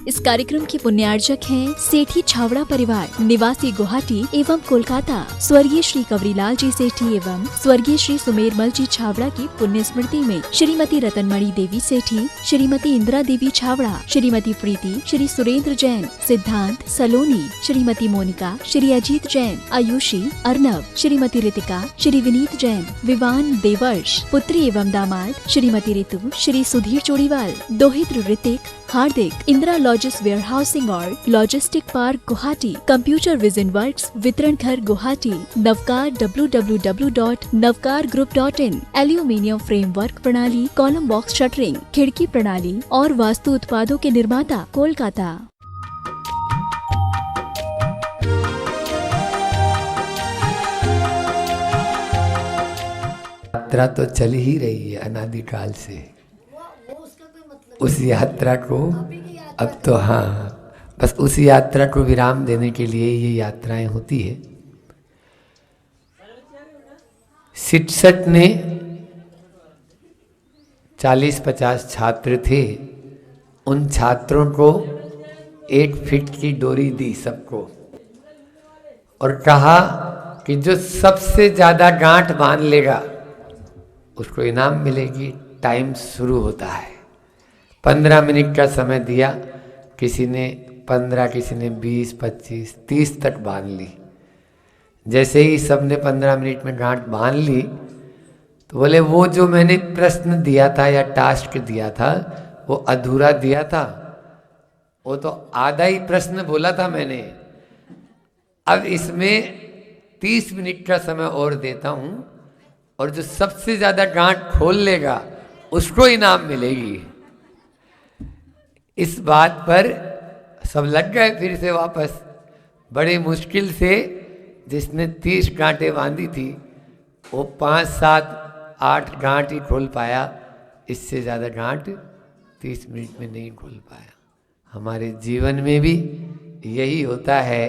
इस कार्यक्रम के पुण्यार्जक हैं सेठी छावड़ा परिवार, निवासी गुवाहाटी एवं कोलकाता, स्वर्गीय श्री कवरीलाल जी सेठी एवं स्वर्गीय श्री सुमेरमल जी छावड़ा की पुण्य स्मृति में श्रीमती रतनमणि देवी सेठी, श्रीमती इंदिरा देवी छावड़ा, श्रीमती प्रीति, श्री सुरेंद्र जैन, सिद्धांत सलोनी, श्रीमती मोनिका, श्री अजीत जैन, आयुषी, अर्नव, श्रीमती रितिका, श्री विनीत जैन, विवान देवर्ष, पुत्री एवं दामाद श्रीमती रितु, श्री सुधीर चोड़ीवाल, दोहित्र ऋतिक, हार्दिक, इंदिरा लॉजिस वेयर हाउसिंग और logistic park Guwahati, computer vision works वितरण घर Guwahati, Navkar www.navkargroup.in, aluminium framework प्रणाली, कॉलम बॉक्स शटरिंग, खिड़की प्रणाली और वास्तु उत्पादों के निर्माता, कोलकाता। यात्रा तो चल ही रही है अनादिकाल से। उस यात्रा को अब तो बस उस यात्रा को विराम देने के लिए ये यात्राएं होती है। शिक्षक ने 40-50 छात्र थे, उन छात्रों को 1 फीट की डोरी दी सबको और कहा कि जो सबसे ज्यादा गांठ बांध लेगा उसको इनाम मिलेगी। टाइम शुरू होता है। 15 मिनट का समय दिया, किसी ने 15, किसी ने 20, 25, 30 तक बांध ली। जैसे ही सबने 15 मिनट में गांठ बांध ली तो बोले वो जो मैंने प्रश्न दिया था या टास्क दिया था वो अधूरा दिया था, वो तो आधा ही प्रश्न बोला था मैंने। अब इसमें 30 मिनट का समय और देता हूं और जो सबसे ज्यादा गांठ खोल लेगा उसको इनाम मिलेगी। इस बात पर सब लग गए फिर से वापस। बड़ी मुश्किल से जिसने 30 गांठें बांधी थी वो 5, 7, 8 गांठ ही खोल पाया। इससे ज़्यादा गांठ 30 मिनट में नहीं खोल पाया। हमारे जीवन में भी यही होता है।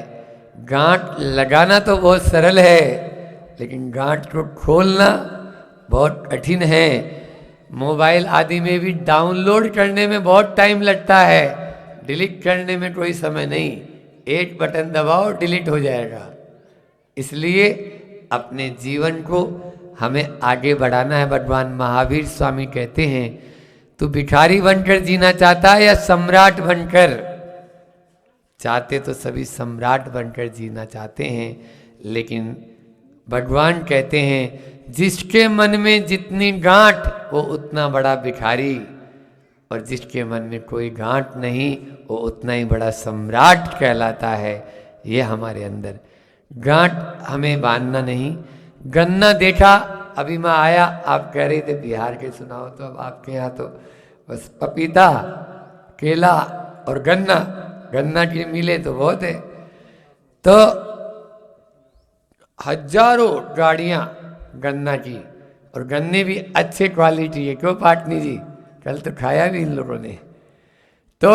गांठ लगाना तो बहुत सरल है, लेकिन गांठ को खोलना बहुत कठिन है। मोबाइल आदि में भी डाउनलोड करने में बहुत टाइम लगता है, डिलीट करने में कोई समय नहीं। एक बटन दबाओ, डिलीट हो जाएगा। इसलिए अपने जीवन को हमें आगे बढ़ाना है। भगवान महावीर स्वामी कहते हैं, तू भिखारी बनकर जीना चाहता है या सम्राट बनकर? चाहते तो सभी सम्राट बनकर जीना चाहते हैं, लेकिन भगवान कहते हैं जिसके मन में जितनी गांठ वो उतना बड़ा भिखारी, और जिसके मन में कोई गांठ नहीं वो उतना ही बड़ा सम्राट कहलाता है। ये हमारे अंदर गांठ हमें बांधना नहीं। गन्ना देखा, अभी मैं आया, आप कह रहे थे बिहार के सुनाओ, तो अब आपके यहाँ तो बस पपीता, केला और गन्ना, गन्ना की मिले तो बहुत है। तो हजारों गाड़ियां गन्ना की, और गन्ने भी अच्छे क्वालिटी है। क्यों पाटनी जी, कल तो खाया भी इन लोगों ने। तो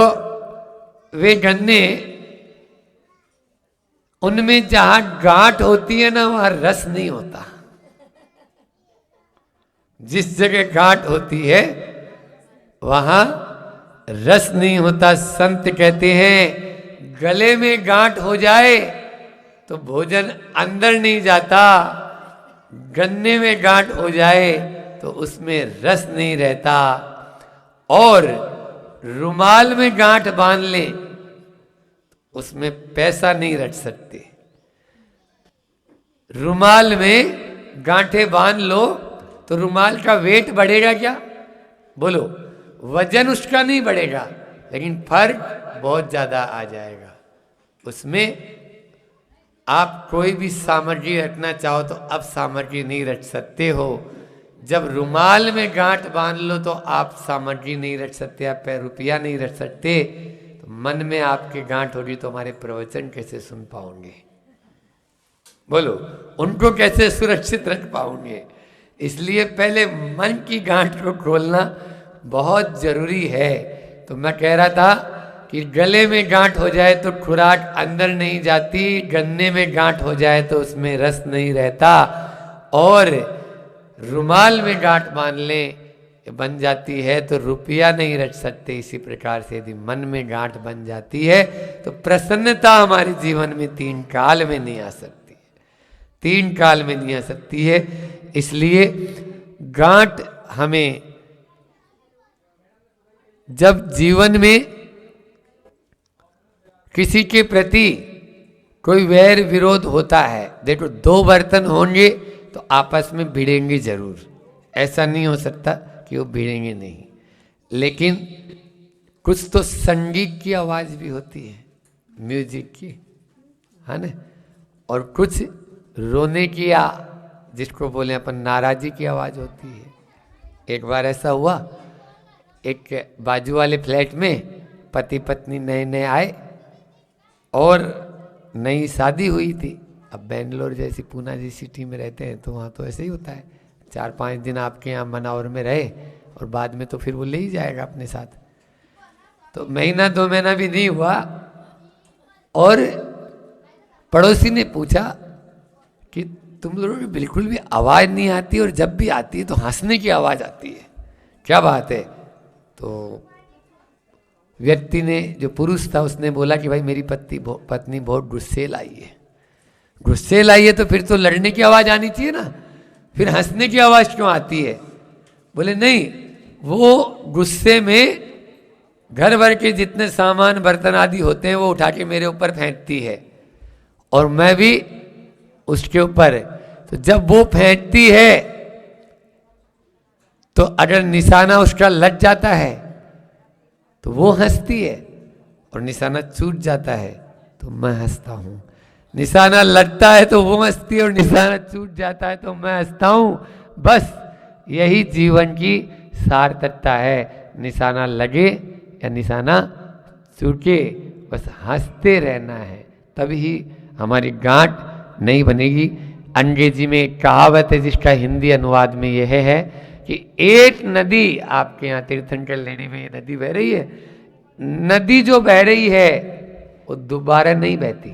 वे गन्ने, उनमें जहां गांठ होती है ना वहां रस नहीं होता। जिस जगह गांठ होती है वहां रस नहीं होता। संत कहते हैं गले में गांठ हो जाए तो भोजन अंदर नहीं जाता, गन्ने में गांठ हो जाए तो उसमें रस नहीं रहता। और रुमाल में गांठ बांध ले, उसमें पैसा नहीं रख सकते। रुमाल में गांठें बांध लो तो रुमाल का वेट बढ़ेगा क्या? बोलो, वजन उसका नहीं बढ़ेगा, लेकिन फर्क बहुत ज्यादा आ जाएगा। उसमें आप कोई भी सामग्री रखना चाहो तो अब सामग्री नहीं रख सकते हो। जब रुमाल में गांठ बांध लो तो आप सामग्री नहीं रख सकते, आप रुपया नहीं रख सकते। तो मन में आपके गांठ होगी तो हमारे प्रवचन कैसे सुन पाओगे? बोलो, उनको कैसे सुरक्षित रख पाओगे? इसलिए पहले मन की गांठ को खोलना बहुत जरूरी है। तो मैं कह रहा था कि गले में गांठ हो जाए तो खुराक अंदर नहीं जाती, गन्ने में गांठ हो जाए तो उसमें रस नहीं रहता, और रुमाल में गांठ बांध लें बन जाती है तो रुपया नहीं रच सकते। इसी प्रकार से यदि मन में गांठ बन जाती है तो प्रसन्नता हमारे जीवन में 3 काल में नहीं आ सकती, 3 काल में नहीं आ सकती है। इसलिए गांठ हमें जब जीवन में किसी के प्रति कोई वैर विरोध होता है, देखो 2 बर्तन होंगे तो आपस में भिड़ेंगे जरूर, ऐसा नहीं हो सकता कि वो भिड़ेंगे नहीं। लेकिन कुछ तो संगीत की आवाज भी होती है, म्यूजिक की, है ना, और कुछ रोने की या जिसको बोले अपन नाराजी की आवाज होती है। एक बार ऐसा हुआ, एक बाजू वाले फ्लैट में पति पत्नी नए नए आए और नई शादी हुई थी। अब बेंगलोर जैसी पूना जैसी सिटी में रहते हैं तो वहाँ तो ऐसे ही होता है, 4-5 दिन आपके यहाँ मनावर में रहे और बाद में तो फिर वो ले ही जाएगा अपने साथ। तो महीना 2 महीना भी नहीं हुआ और पड़ोसी ने पूछा कि तुम लोगों को बिल्कुल भी आवाज़ नहीं आती और जब भी आती है तो हंसने की आवाज़ आती है, क्या बात है? तो व्यक्ति ने, जो पुरुष था, उसने बोला कि भाई मेरी पत्नी बहुत गुस्सेल आई है। गुस्सेल आई है तो फिर तो लड़ने की आवाज़ आनी चाहिए ना, फिर हंसने की आवाज़ क्यों आती है? बोले नहीं, वो गुस्से में घर भर के जितने सामान बर्तन आदि होते हैं वो उठा के मेरे ऊपर फेंकती है और मैं भी उसके ऊपर। तो जब वो फेंकती है तो अगर निशाना उसका लग जाता है तो वो हंसती है और निशाना छूट जाता है तो मैं हंसता हूं। निशाना लगता है तो वो हंसती है और निशाना छूट जाता है तो मैं हंसता हूं। बस यही जीवन की सार्थकता है, निशाना लगे या निशाना चूके, बस हंसते रहना है, तभी हमारी गांठ नहीं बनेगी। अंग्रेजी में एक कहावत है जिसका हिंदी अनुवाद में यह है कि एक नदी, आपके यहाँ तीर्थंकर लेने में ये नदी बह रही है, नदी जो बह रही है वो दोबारा नहीं बहती।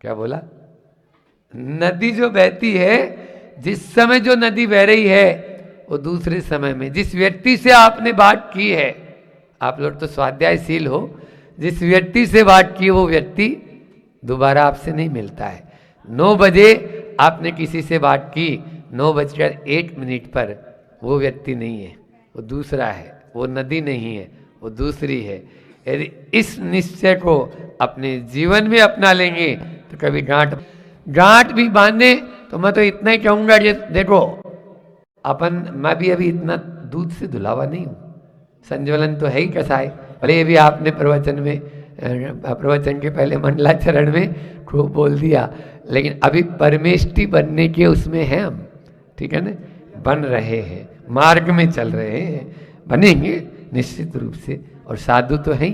क्या बोला? नदी जो बहती है, जिस समय जो नदी बह रही है वो दूसरे समय में, जिस व्यक्ति से आपने बात की है, आप लोग तो स्वाध्यायशील हो, जिस व्यक्ति से बात की वो व्यक्ति दोबारा आपसे नहीं मिलता है। 9 बजे आपने किसी से बात की, 9:01 पर वो व्यक्ति नहीं है, वो दूसरा है, वो नदी नहीं है, वो दूसरी है। यदि इस निश्चय को अपने जीवन में अपना लेंगे तो कभी गांठ भी बांधे। तो मैं तो इतना ही कहूँगा, ये देखो मैं भी अभी इतना दूध से धुलावा नहीं हूँ, संज्वलन तो है ही कसाय। भले ये भी आपने प्रवचन के पहले मंडलाचरण में खूब बोल दिया, लेकिन अभी परमेष्टि बनने के उसमें हैं हम, ठीक है ना, बन रहे हैं, मार्ग में चल रहे हैं, बनेंगे निश्चित रूप से, और साधु तो हैं ही।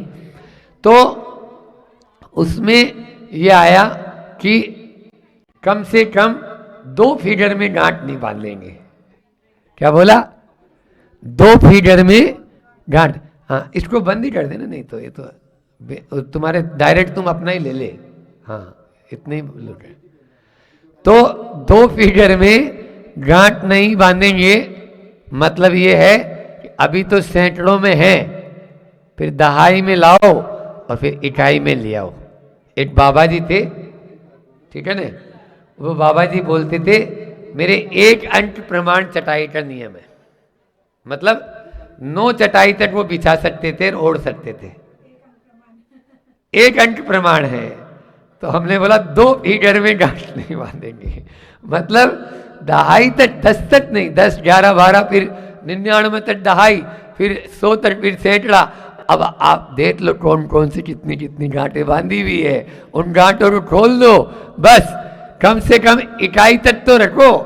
तो उसमें ये आया कि कम से कम 2 फिगर में गांठ नहीं बांध लेंगे। क्या बोला? 2 फिगर में गांठ। हाँ, इसको बंद ही कर देना, नहीं तो ये तो तुम्हारे डायरेक्ट तुम अपना ही ले ले। हाँ, इतने ही लोग हैं। तो 2 फिगर में गांठ नहीं बांधेंगे, मतलब ये है कि अभी तो सैकड़ों में है, फिर दहाई में लाओ और फिर इकाई में ले आओ। एक बाबा जी थे, ठीक है ना, वो बाबा जी बोलते थे मेरे 1 अंक प्रमाण चटाई का नियम है, मतलब 9 चटाई तक वो बिछा सकते थे और ओढ़ सकते थे, 1 अंक प्रमाण है। तो हमने बोला 2 फिगर में गांठ नहीं बांधेंगे, मतलब दहाई तक, 10 तक नहीं, 10, 11, 12, फिर 99 तक दहाई, फिर 100 तक, फिर सैकड़ा। अब आप देख लो कौन कौन सी कितनी कितनी गांठें बांधी हुई है, उन गांठों को खोल दो, बस कम से कम इकाई तक तो रखो,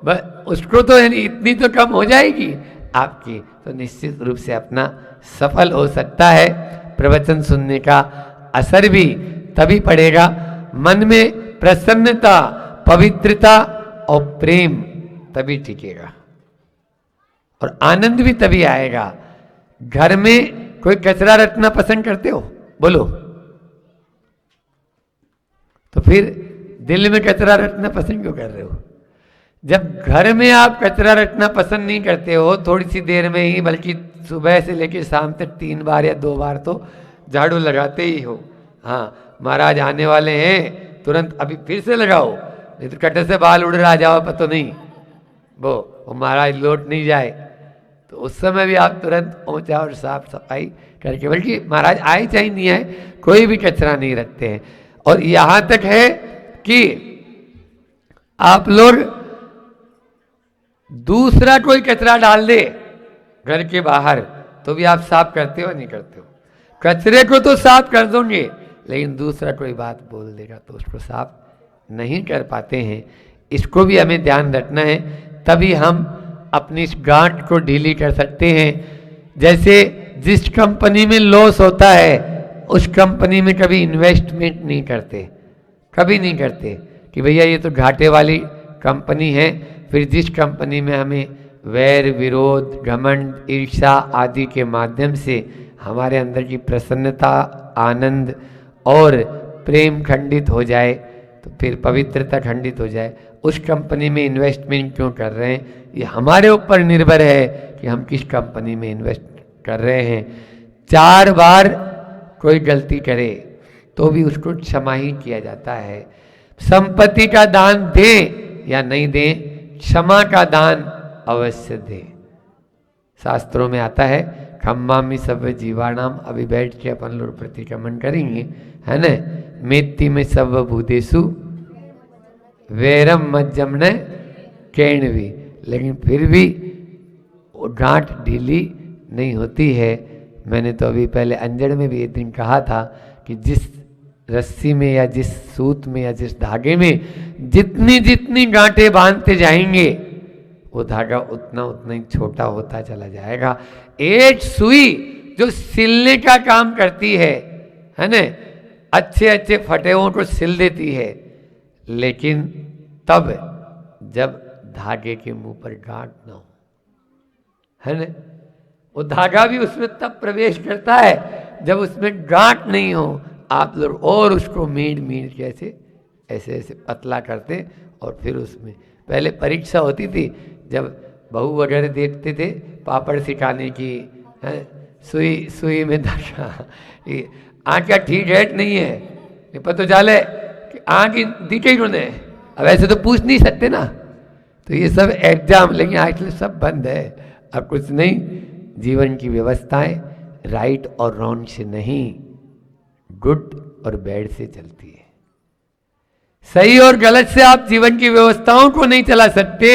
बस उसको तो इतनी तो कम हो जाएगी आपकी, तो निश्चित रूप से अपना सफल हो सकता है। प्रवचन सुनने का असर भी तभी पड़ेगा, मन में प्रसन्नता, पवित्रता और प्रेम तभी टिकेगा और आनंद भी तभी आएगा। घर में कोई कचरा रखना पसंद करते हो? बोलो। तो फिर दिल में कचरा रखना पसंद क्यों कर रहे हो? जब घर में आप कचरा रखना पसंद नहीं करते हो, थोड़ी सी देर में ही, बल्कि सुबह से लेकर शाम तक 3 बार या 2 बार तो झाड़ू लगाते ही हो। हाँ, महाराज आने वाले हैं, तुरंत अभी फिर से लगाओ, नहीं तो कटर से बाल उड़ रहा जाओ पता नहीं, वो महाराज लौट नहीं जाए। तो उस समय भी आप तुरंत पहुंचा और साफ सफाई करके, बल्कि महाराज आए चाहे नहीं आए, कोई भी कचरा नहीं रखते हैं। और यहां तक है कि आप लोग दूसरा कोई कचरा डाल दे घर के बाहर तो भी आप साफ करते हो नहीं करते हो? कचरे को तो साफ कर दोगे, लेकिन दूसरा कोई बात बोल देगा तो उसको साफ नहीं कर पाते हैं। इसको भी हमें ध्यान रखना है, तभी हम अपनी इस गांठ को ढीली कर सकते हैं। जैसे जिस कंपनी में लॉस होता है उस कंपनी में कभी इन्वेस्टमेंट नहीं करते, कभी नहीं करते कि भैया ये तो घाटे वाली कंपनी है। फिर जिस कंपनी में हमें वैर, विरोध, घमंड, ईर्ष्या आदि के माध्यम से हमारे अंदर की प्रसन्नता, आनंद और प्रेम खंडित हो जाए, तो फिर पवित्रता खंडित हो जाए, उस कंपनी में इन्वेस्टमेंट क्यों कर रहे हैं? ये हमारे ऊपर निर्भर है कि हम किस कंपनी में इन्वेस्ट कर रहे हैं। 4 बार कोई गलती करे तो भी उसको क्षमा ही किया जाता है। संपत्ति का दान दें या नहीं दें, क्षमा का दान अवश्य दें। शास्त्रों में आता है, खम्मामि सब जीवाणाम, अभी बैठ के अपन लोग प्रतिक्रमण करेंगे, है ना। मेत्ती में सब भूतेषु वैरम मज्जमन केणवी, लेकिन फिर भी वो गांठ ढीली नहीं होती है। मैंने तो अभी पहले अंजड़ में भी एक दिन कहा था कि जिस रस्सी में या जिस सूत में या जिस धागे में जितनी जितनी गांठें बांधते जाएंगे वो धागा उतना उतना ही छोटा होता चला जाएगा। एक सुई जो सिलने का काम करती है ना, अच्छे अच्छे फटेवों को सिल देती है, लेकिन तब जब धागे के मुंह पर गांठ ना हो, है ना। वो धागा भी उसमें तब प्रवेश करता है जब उसमें गांठ नहीं हो। आप लोग और उसको मीड मीड के ऐसे ऐसे पतला करते, और फिर उसमें पहले परीक्षा होती थी जब बहू वगैरह देखते थे पापड़ सिखाने की, सुई में धागा, आँख क्या ठीक है नहीं है, ये पता चले कि आँख दिखे ही उन्हें। अब ऐसे तो पूछ नहीं सकते ना, तो ये सब एग्जाम, लेकिन आजकल सब बंद है, अब कुछ नहीं। जीवन की व्यवस्थाएं राइट और रॉन्ग से नहीं, गुड और बैड से चलती है। सही और गलत से आप जीवन की व्यवस्थाओं को नहीं चला सकते,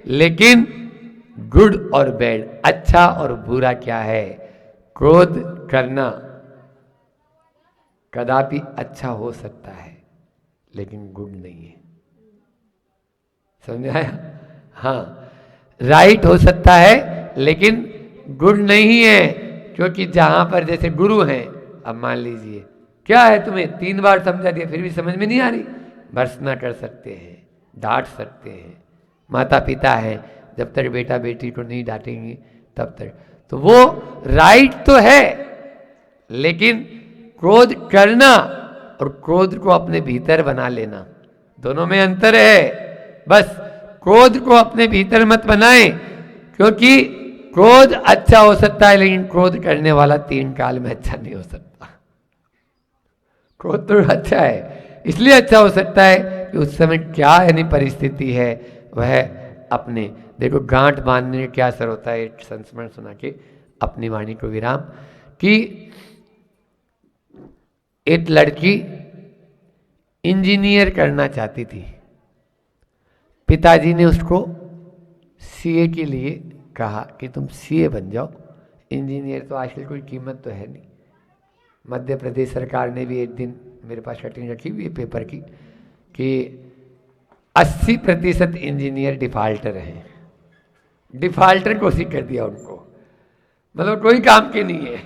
लेकिन गुड और बैड, अच्छा और बुरा क्या है। क्रोध करना कदापि अच्छा हो सकता है, लेकिन गुड नहीं है। समझ आया? हाँ, राइट हो सकता है लेकिन गुड नहीं है, क्योंकि जहां पर जैसे गुरु हैं, अब मान लीजिए क्या है, तुम्हें 3 बार समझा दिया फिर भी समझ में नहीं आ रही, भर्त्सना कर सकते हैं, डांट सकते हैं। माता पिता हैं, जब तक बेटा बेटी को नहीं डांटेंगे तब तक, तो वो राइट तो है, लेकिन क्रोध करना और क्रोध को अपने भीतर बना लेना, दोनों में अंतर है। बस क्रोध को अपने भीतर मत बनाएं, क्योंकि क्रोध अच्छा हो सकता है, लेकिन क्रोध करने वाला 3 काल में अच्छा नहीं हो सकता। क्रोध तो अच्छा है, इसलिए अच्छा हो सकता है कि उस समय क्या यानी परिस्थिति है वह अपने, देखो गांठ बांधने में क्या असर होता है। एक संस्मरण सुना के अपनी वाणी को विराम, कि एक लड़की इंजीनियर करना चाहती थी, पिताजी ने उसको सीए के लिए कहा कि तुम सीए बन जाओ, इंजीनियर तो आजकल कोई कीमत तो है नहीं। मध्य प्रदेश सरकार ने भी एक दिन मेरे पास कटिंग रखी हुई है पेपर की कि 80% इंजीनियर डिफाल्टर हैं, डिफाल्टर घोषित कर दिया उनको, मतलब कोई काम के नहीं है।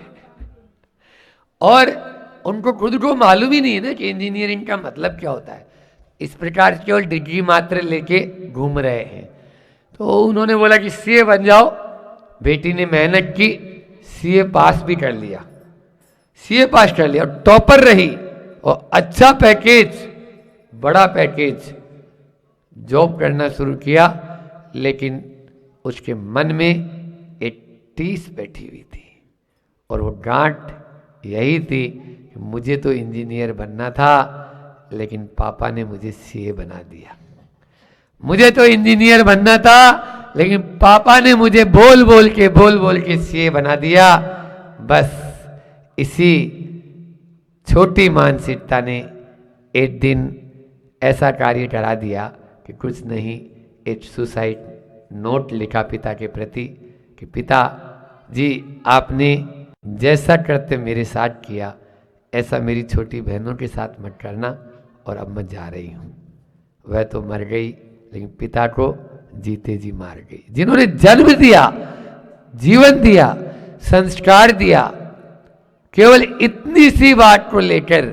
और उनको खुद को मालूम ही नहीं है ना कि इंजीनियरिंग का मतलब क्या होता है, इस प्रकार की केवल डिग्री मात्र लेके घूम रहे हैं। तो उन्होंने बोला कि सीए बन जाओ। बेटी ने मेहनत की, सीए पास भी कर लिया, सीए पास कर लिया और टॉपर रही, और अच्छा पैकेज, बड़ा पैकेज, जॉब करना शुरू किया, लेकिन उसके मन में एक टीस बैठी हुई थी और वो गांठ यही थी कि मुझे तो इंजीनियर बनना था, लेकिन पापा ने मुझे सीए बना दिया। मुझे तो इंजीनियर बनना था, लेकिन पापा ने मुझे बोल बोल के सीए बना दिया। बस इसी छोटी मानसिकता ने एक दिन ऐसा कार्य करा दिया कि कुछ नहीं, एक सुसाइड नोट लिखा पिता के प्रति कि पिता जी, आपने जैसा करते मेरे साथ किया, ऐसा मेरी छोटी बहनों के साथ मत करना, और अब मैं जा रही हूँ। वह तो मर गई, लेकिन पिता को जीते जी मार गई। जिन्होंने जन्म दिया, जीवन दिया, संस्कार दिया, केवल इतनी सी बात को लेकर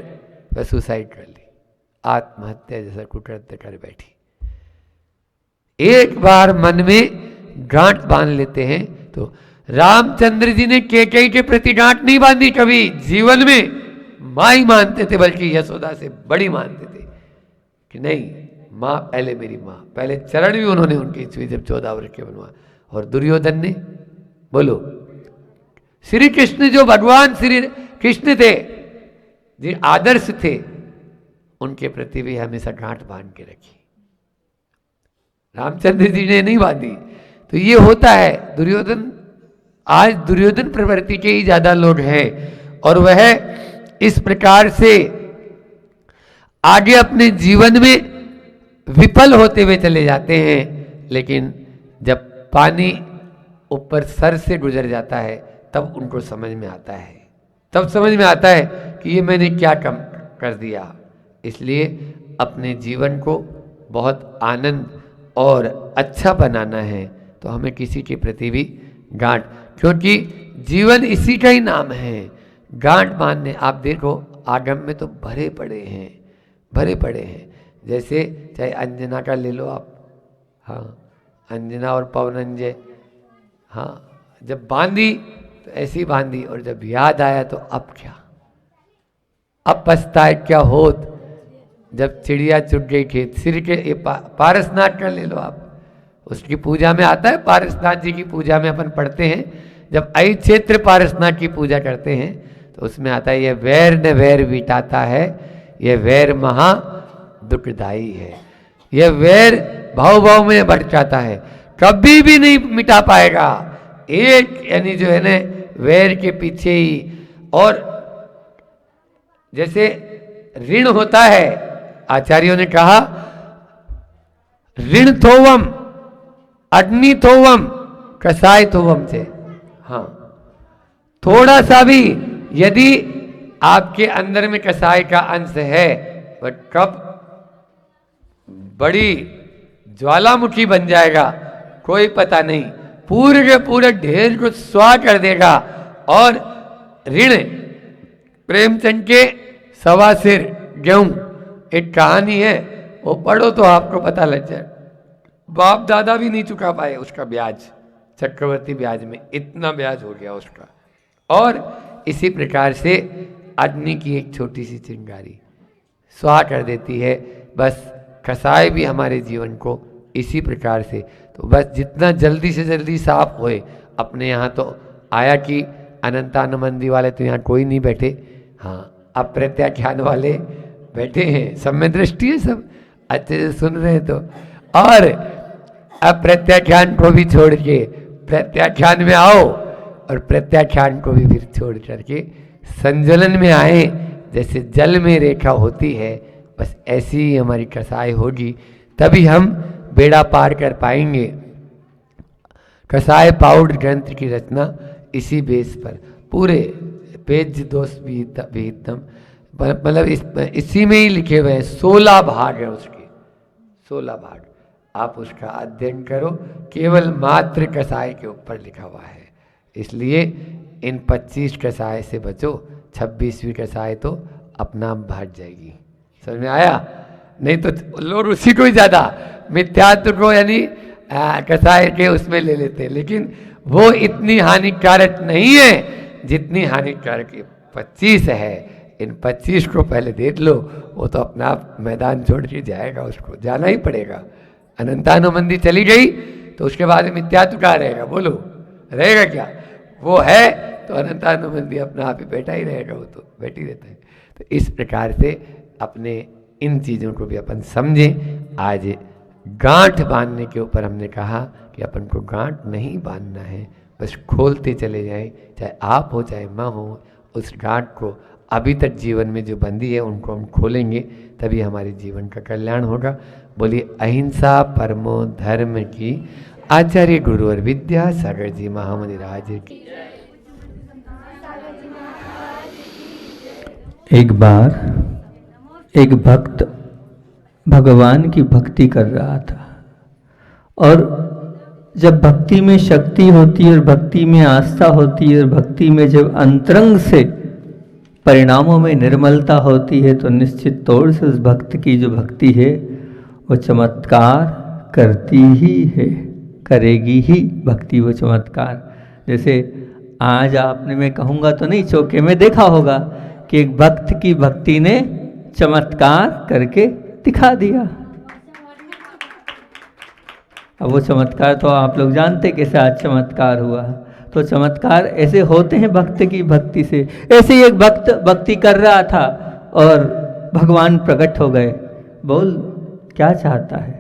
वह सुसाइड कर ली, आत्महत्या जैसा कुकृत्य कर बैठी। एक बार मन में गांठ बांध लेते हैं तो रामचंद्र जी ने कैकेयी के प्रति गांठ नहीं बांधी कभी जीवन में। मां ही मानते थे, बल्कि यशोदा से बड़ी मानते थे कि नहीं, मां पहले, मेरी मां पहले। चरण भी उन्होंने उनके छुए जब 14 वर्ष के बनवा। और दुर्योधन ने, बोलो, श्री कृष्ण जो भगवान श्री कृष्ण थे, जो आदर्श थे, उनके प्रति भी हमेशा गांठ बांध के रखी। रामचंद्र जी ने नहीं बांधी। तो ये होता है। दुर्योधन, आज दुर्योधन प्रवृत्ति के ही ज्यादा लोग हैं, और वह इस प्रकार से आगे अपने जीवन में विफल होते हुए चले जाते हैं। लेकिन जब पानी ऊपर सर से गुजर जाता है, तब उनको समझ में आता है, तब समझ में आता है कि ये मैंने क्या कम कर दिया। इसलिए अपने जीवन को बहुत आनंद और अच्छा बनाना है तो हमें किसी के प्रति भी गांठ, क्योंकि जीवन इसी का ही नाम है, गांठ बांधने। आप देखो आगम में तो भरे पड़े हैं, भरे पड़े हैं। जैसे चाहे अंजना का ले लो आप, हाँ, अंजना और पवनंजय, हाँ, जब बांधी तो ऐसी बांधी, और जब याद आया तो अब क्या, अब पछताए क्या होत, जब चिड़िया चुग गई खेत। सिर के पारसनाथ का ले लो आप, उसकी पूजा में आता है, पारसनाथ जी की पूजा में अपन पढ़ते हैं, जब आई क्षेत्र पारसनाथ की पूजा करते हैं तो उसमें आता है, ये वैर न वैर मिटाता है, ये वैर महा दुखदाई है। ये वैर भाव भाव में बढ़ जाता है, कभी भी नहीं मिटा पाएगा। एक यानी जो है ना, वैर के पीछे ही, और जैसे ऋण होता है, आचार्यों ने कहा ऋण थोवम, अग्नि थोवम, कसाय थोवम से। हाँ, थोड़ा सा भी यदि आपके अंदर में कसाय का अंश है, वह कब बड़ी ज्वालामुखी बन जाएगा कोई पता नहीं, पूरे के पूरे ढेर को स्वा कर देगा। और ऋण, प्रेमचंद के 1.25 सिर गेहूं, एक कहानी है, वो पढ़ो तो आपको पता लग जाए। बाप दादा भी नहीं चुका पाए उसका ब्याज, चक्रवर्ती ब्याज में इतना ब्याज हो गया उसका। और इसी प्रकार से अग्नि की एक छोटी सी चिंगारी स्वाहा कर देती है। बस कसाय भी हमारे जीवन को इसी प्रकार से, तो बस जितना जल्दी से जल्दी साफ होए। अपने यहाँ तो आया कि अनंतानुमंदी वाले तो यहाँ कोई नहीं बैठे, हाँ, अब प्रत्याख्यान वाले बैठे हैं, सब में दृष्टि है, सब अच्छे से सुन रहे हैं। तो और अब प्रत्याख्यान को भी छोड़ के प्रत्याख्यान में आओ, और प्रत्याख्यान को भी फिर छोड़ करके संजलन में आए। जैसे जल में रेखा होती है, बस ऐसी ही हमारी कसाय होगी, तभी हम बेड़ा पार कर पाएंगे। कसाय पाउड ग्रंथ की रचना इसी बेस पर, पूरे पेज दोष विहितम, मतलब इसी में ही लिखे हुए हैं। 16 भाग है उसके, 16 भाग। आप उसका अध्ययन करो, केवल मात्र कसाय के ऊपर लिखा हुआ है। इसलिए इन 25 कसाय से बचो, 26वीं कसाय तो अपना आप भाग जाएगी। समझ में आया? नहीं तो लोग उसी को ही ज्यादा मिथ्यात्व को यानी कसाय के उसमें ले लेते हैं, लेकिन वो इतनी हानिकारक नहीं है जितनी हानिकारक 25 है। इन 25 को पहले देख लो, वो तो अपना आप मैदान छोड़ के जाएगा, उसको जाना ही पड़ेगा। अनंतानुबंधी चली गई तो उसके बाद मिथ्यात्व कहाँ रहेगा? बोलो, रहेगा क्या? वो है तो अनंतानुबंधी अपना आप ही बैठा ही रहेगा, वो तो बैठी रहता है। तो इस प्रकार से अपने इन चीज़ों को भी अपन समझें। आज गांठ बांधने के ऊपर हमने कहा कि अपन को गांठ नहीं बांधना है, बस खोलते चले जाएं, चाहे आप हो चाहे मैं हो। उस गांठ को अभी तक जीवन में जो बंदी है उनको हम खोलेंगे, तभी हमारे जीवन का कल्याण होगा। बोलिए अहिंसा परमो धर्म की। आचार्य गुरु और विद्या सागर जी महामुनि राज की। एक बार एक भक्त भगवान की भक्ति कर रहा था, और जब भक्ति में शक्ति होती है और भक्ति में आस्था होती है और भक्ति में जब अंतरंग से परिणामों में निर्मलता होती है तो निश्चित तौर से उस भक्त की जो भक्ति है वो चमत्कार करती ही है, करेगी ही भक्ति वो चमत्कार। जैसे आज आपने, मैं कहूँगा तो नहीं, चौके में देखा होगा कि एक भक्त की भक्ति ने चमत्कार करके दिखा दिया। अब वो चमत्कार तो आप लोग जानते कैसे आज चमत्कार हुआ। तो चमत्कार ऐसे होते हैं भक्त की भक्ति से। ऐसे ही एक भक्त भक्ति कर रहा था और भगवान प्रकट हो गए। बोल क्या चाहता है,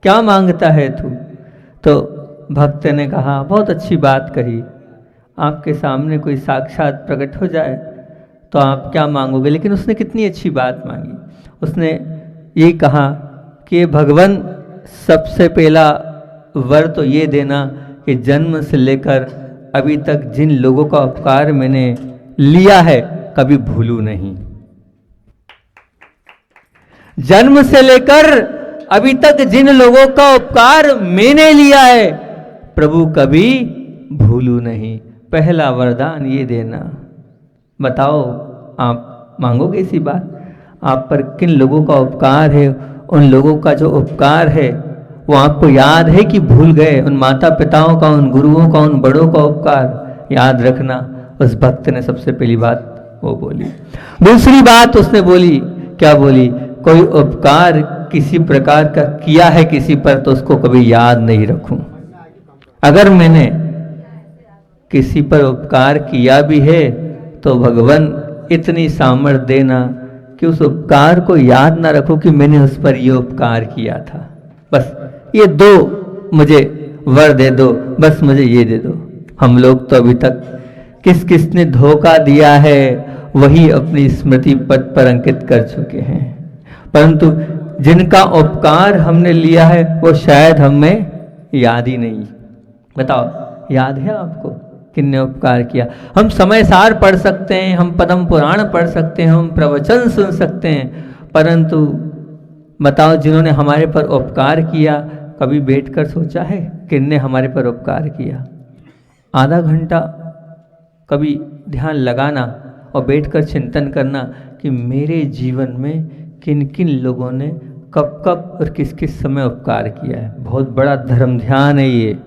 क्या मांगता है तू? तो भक्त ने कहा, बहुत अच्छी बात कही, आपके सामने कोई साक्षात प्रकट हो जाए तो आप क्या मांगोगे? लेकिन उसने कितनी अच्छी बात मांगी। उसने ये कहा कि भगवान सबसे पहला वर तो ये देना कि जन्म से लेकर अभी तक जिन लोगों का उपकार मैंने लिया है कभी भूलूं नहीं। जन्म से लेकर अभी तक जिन लोगों का उपकार मैंने लिया है प्रभु कभी भूलूं नहीं। पहला वरदान ये देना। बताओ आप मांगोगे इसी बात? आप पर किन लोगों का उपकार है, उन लोगों का जो उपकार है वो आपको याद है कि भूल गए? उन माता पिताओं का, उन गुरुओं का, उन बड़ों का उपकार याद रखना। उस भक्त ने सबसे पहली बात वो बोली। दूसरी बात उसने बोली, क्या बोली? कोई उपकार किसी प्रकार का किया है किसी पर तो उसको कभी याद नहीं रखूं। अगर मैंने किसी पर उपकार किया भी है तो भगवान इतनी सामर्थ्य देना कि उस उपकार को याद ना रखो कि मैंने उस पर ये उपकार किया था। बस ये दो मुझे वर दे दो, बस मुझे ये दे दो। हम लोग तो अभी तक किस किसने धोखा दिया है वही अपनी स्मृति पथ पर अंकित कर चुके हैं, परंतु जिनका उपकार हमने लिया है वो शायद हमें याद ही नहीं। बताओ, याद है आपको किन्ने उपकार किया? हम समय सार पढ़ सकते हैं, हम पद्म पुराण पढ़ सकते हैं, हम प्रवचन सुन सकते हैं, परंतु बताओ जिन्होंने हमारे पर उपकार किया कभी बैठकर सोचा है किन्ने हमारे पर उपकार किया? आधा घंटा कभी ध्यान लगाना और बैठकर चिंतन करना कि मेरे जीवन में किन किन लोगों ने कब कब और किस किस समय उपकार किया है। बहुत बड़ा धर्म ध्यान है ये।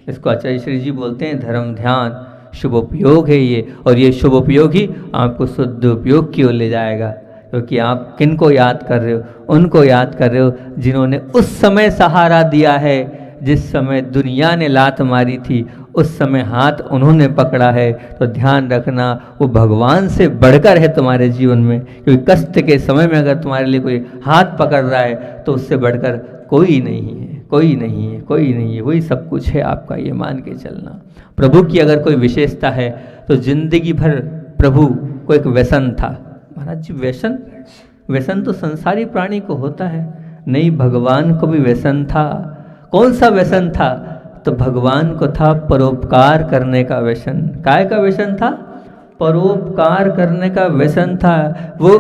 इसको आचार्य श्री जी बोलते हैं धर्म ध्यान, शुभ उपयोग है ये। और ये शुभ उपयोग ही आपको शुद्ध उपयोग की ओर ले जाएगा, क्योंकि आप किन को याद कर रहे हो? उनको याद कर रहे हो जिन्होंने उस समय सहारा दिया है, जिस समय दुनिया ने लात मारी थी उस समय हाथ उन्होंने पकड़ा है। तो ध्यान रखना वो भगवान से बढ़कर है तुम्हारे जीवन में, क्योंकि कष्ट के समय में अगर तुम्हारे लिए कोई हाथ पकड़ रहा है तो उससे बढ़कर कोई नहीं है, कोई नहीं है, कोई नहीं है। वही सब कुछ है आपका, ये मान के चलना। प्रभु की अगर कोई विशेषता है तो जिंदगी भर प्रभु को एक व्यसन था। महाराज जी व्यसन, व्यसन तो संसारी प्राणी को होता है, नहीं भगवान को भी व्यसन था। कौन सा व्यसन था? तो भगवान को था परोपकार करने का व्यसन। काय का व्यसन था? परोपकार करने का व्यसन था। वो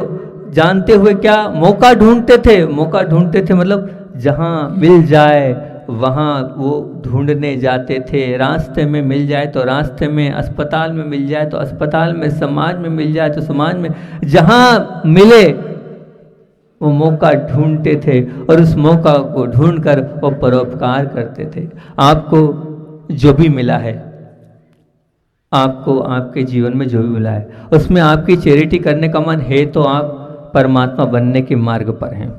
जानते हुए क्या मौका ढूंढते थे? मौका ढूंढते थे मतलब जहाँ मिल जाए वहाँ वो ढूंढने जाते थे। रास्ते में मिल जाए तो रास्ते में, अस्पताल में मिल जाए तो अस्पताल में, समाज में मिल जाए तो समाज में, जहाँ मिले वो मौका ढूंढते थे और उस मौका को ढूंढकर वो परोपकार करते थे। आपको जो भी मिला है, आपको आपके जीवन में जो भी मिला है उसमें आपकी चैरिटी करने का मन है तो आप परमात्मा बनने के मार्ग पर हैं।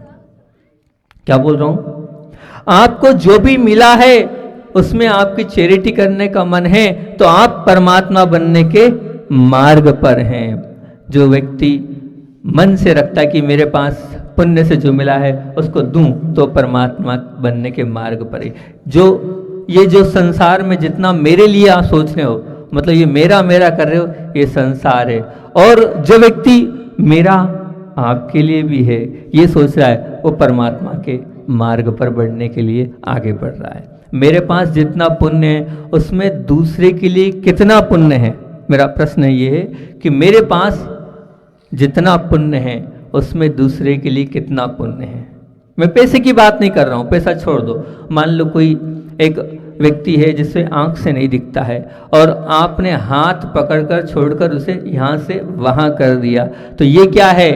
क्या बोल रहा हूँ? आपको जो भी मिला है उसमें आपकी चैरिटी करने का मन है तो आप परमात्मा बनने के मार्ग पर हैं। जो व्यक्ति मन से रखता है कि मेरे पास पुण्य से जो मिला है उसको दूं, तो परमात्मा बनने के मार्ग पर है। जो संसार में जितना मेरे लिए आप सोच रहे हो, मतलब ये मेरा मेरा कर रहे हो, ये संसार है। और जो व्यक्ति मेरा आपके लिए भी है ये सोच रहा है, वो परमात्मा के मार्ग पर बढ़ने के लिए आगे बढ़ रहा है। मेरे पास जितना पुण्य है उसमें दूसरे के लिए कितना पुण्य है। मेरा प्रश्न ये है कि मेरे पास जितना पुण्य है उसमें दूसरे के लिए कितना पुण्य है। मैं पैसे की बात नहीं कर रहा हूँ, पैसा छोड़ दो। मान लो कोई एक व्यक्ति है जिसे आंख से नहीं दिखता है और आपने हाथ पकड़कर छोड़कर उसे यहाँ से वहाँ कर दिया, तो ये क्या है?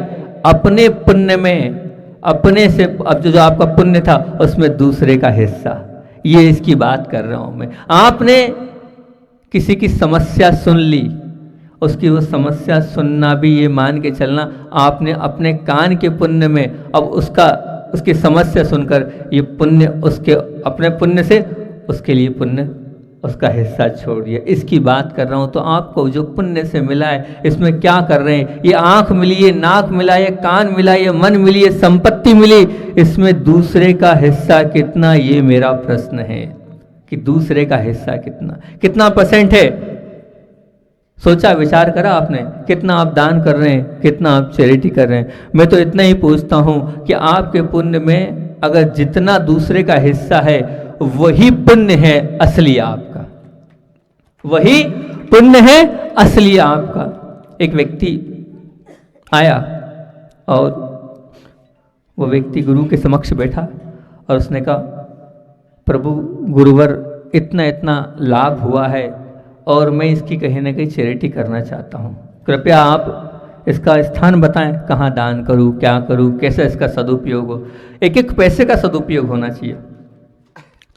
अपने पुण्य में, अपने से अब जो आपका पुण्य था उसमें दूसरे का हिस्सा, ये इसकी बात कर रहा हूँ मैं। आपने किसी की समस्या सुन ली, उसकी वो समस्या सुनना भी ये मान के चलना आपने अपने कान के पुण्य में अब उसकी समस्या सुनकर ये पुण्य उसके अपने पुण्य से उसके लिए पुण्य उसका हिस्सा छोड़ दिया, इसकी बात कर रहा हूँ। तो आपको जो पुण्य से मिला है इसमें क्या कर रहे हैं? ये आँख मिली, ये नाक मिला, ये कान मिला, ये मन मिली, ये संपत्ति मिली, इसमें दूसरे का हिस्सा कितना, ये मेरा प्रश्न है कि दूसरे का हिस्सा कितना परसेंट है? सोचा विचार करा आपने? कितना आप दान कर रहे हैं, कितना आप चैरिटी कर रहे हैं? मैं तो इतना ही पूछता हूँ कि आपके पुण्य में अगर जितना दूसरे का हिस्सा है वही पुण्य है असली आपका, वही पुण्य है असली आपका। एक व्यक्ति आया और वो व्यक्ति गुरु के समक्ष बैठा और उसने कहा, प्रभु गुरुवर इतना इतना लाभ हुआ है और मैं इसकी कहीं ना कहीं चैरिटी करना चाहता हूँ, कृपया आप इसका स्थान बताएं, कहाँ दान करूँ, क्या करूँ, कैसे इसका सदुपयोग हो। एक एक पैसे का सदुपयोग होना चाहिए।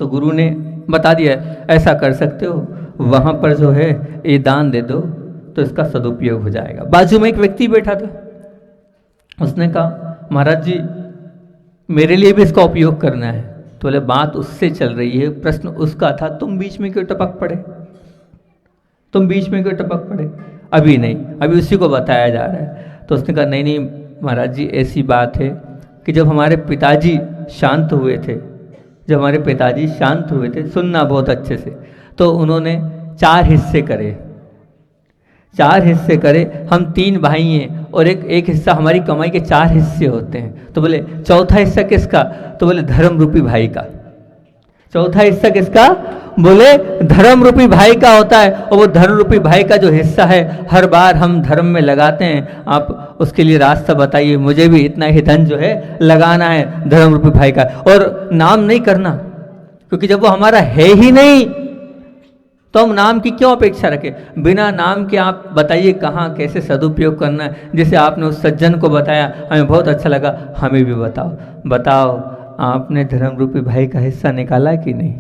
तो गुरु ने बता दिया ऐसा कर सकते हो, वहाँ पर जो है ये दान दे दो तो इसका सदुपयोग हो जाएगा। बाजू में एक व्यक्ति बैठा था, उसने कहा महाराज जी मेरे लिए भी इसका उपयोग करना है। तो बोले बात उससे चल रही है, प्रश्न उसका था, तुम बीच में क्यों टपक पड़े, तुम बीच में क्यों टपक पड़े? अभी नहीं, अभी उसी को बताया जा रहा है। तो उसने कहा नहीं नहीं महाराज जी ऐसी बात है कि जब हमारे पिताजी शांत हुए थे, सुनना बहुत अच्छे से, तो उन्होंने 4 हिस्से करे। हम 3 भाई हैं और एक हिस्सा हमारी कमाई के 4 हिस्से होते हैं। तो बोले चौथा हिस्सा किसका? तो बोले धर्म रूपी भाई का। चौथा हिस्सा किसका? बोले धर्म रूपी भाई का होता है। और वो धर्म रूपी भाई का जो हिस्सा है हर बार हम धर्म में लगाते हैं, आप उसके लिए रास्ता बताइए, मुझे भी इतना ही धन जो है लगाना है धर्म रूपी भाई का। और नाम नहीं करना, क्योंकि जब वो हमारा है ही नहीं तो हम नाम की क्यों अपेक्षा रखें? बिना नाम के आप बताइए कहाँ कैसे सदुपयोग करना है। जैसे आपने उस सज्जन को बताया, हमें बहुत अच्छा लगा, हमें भी बताओ आपने धर्म रूपी भाई का हिस्सा निकाला कि नहीं?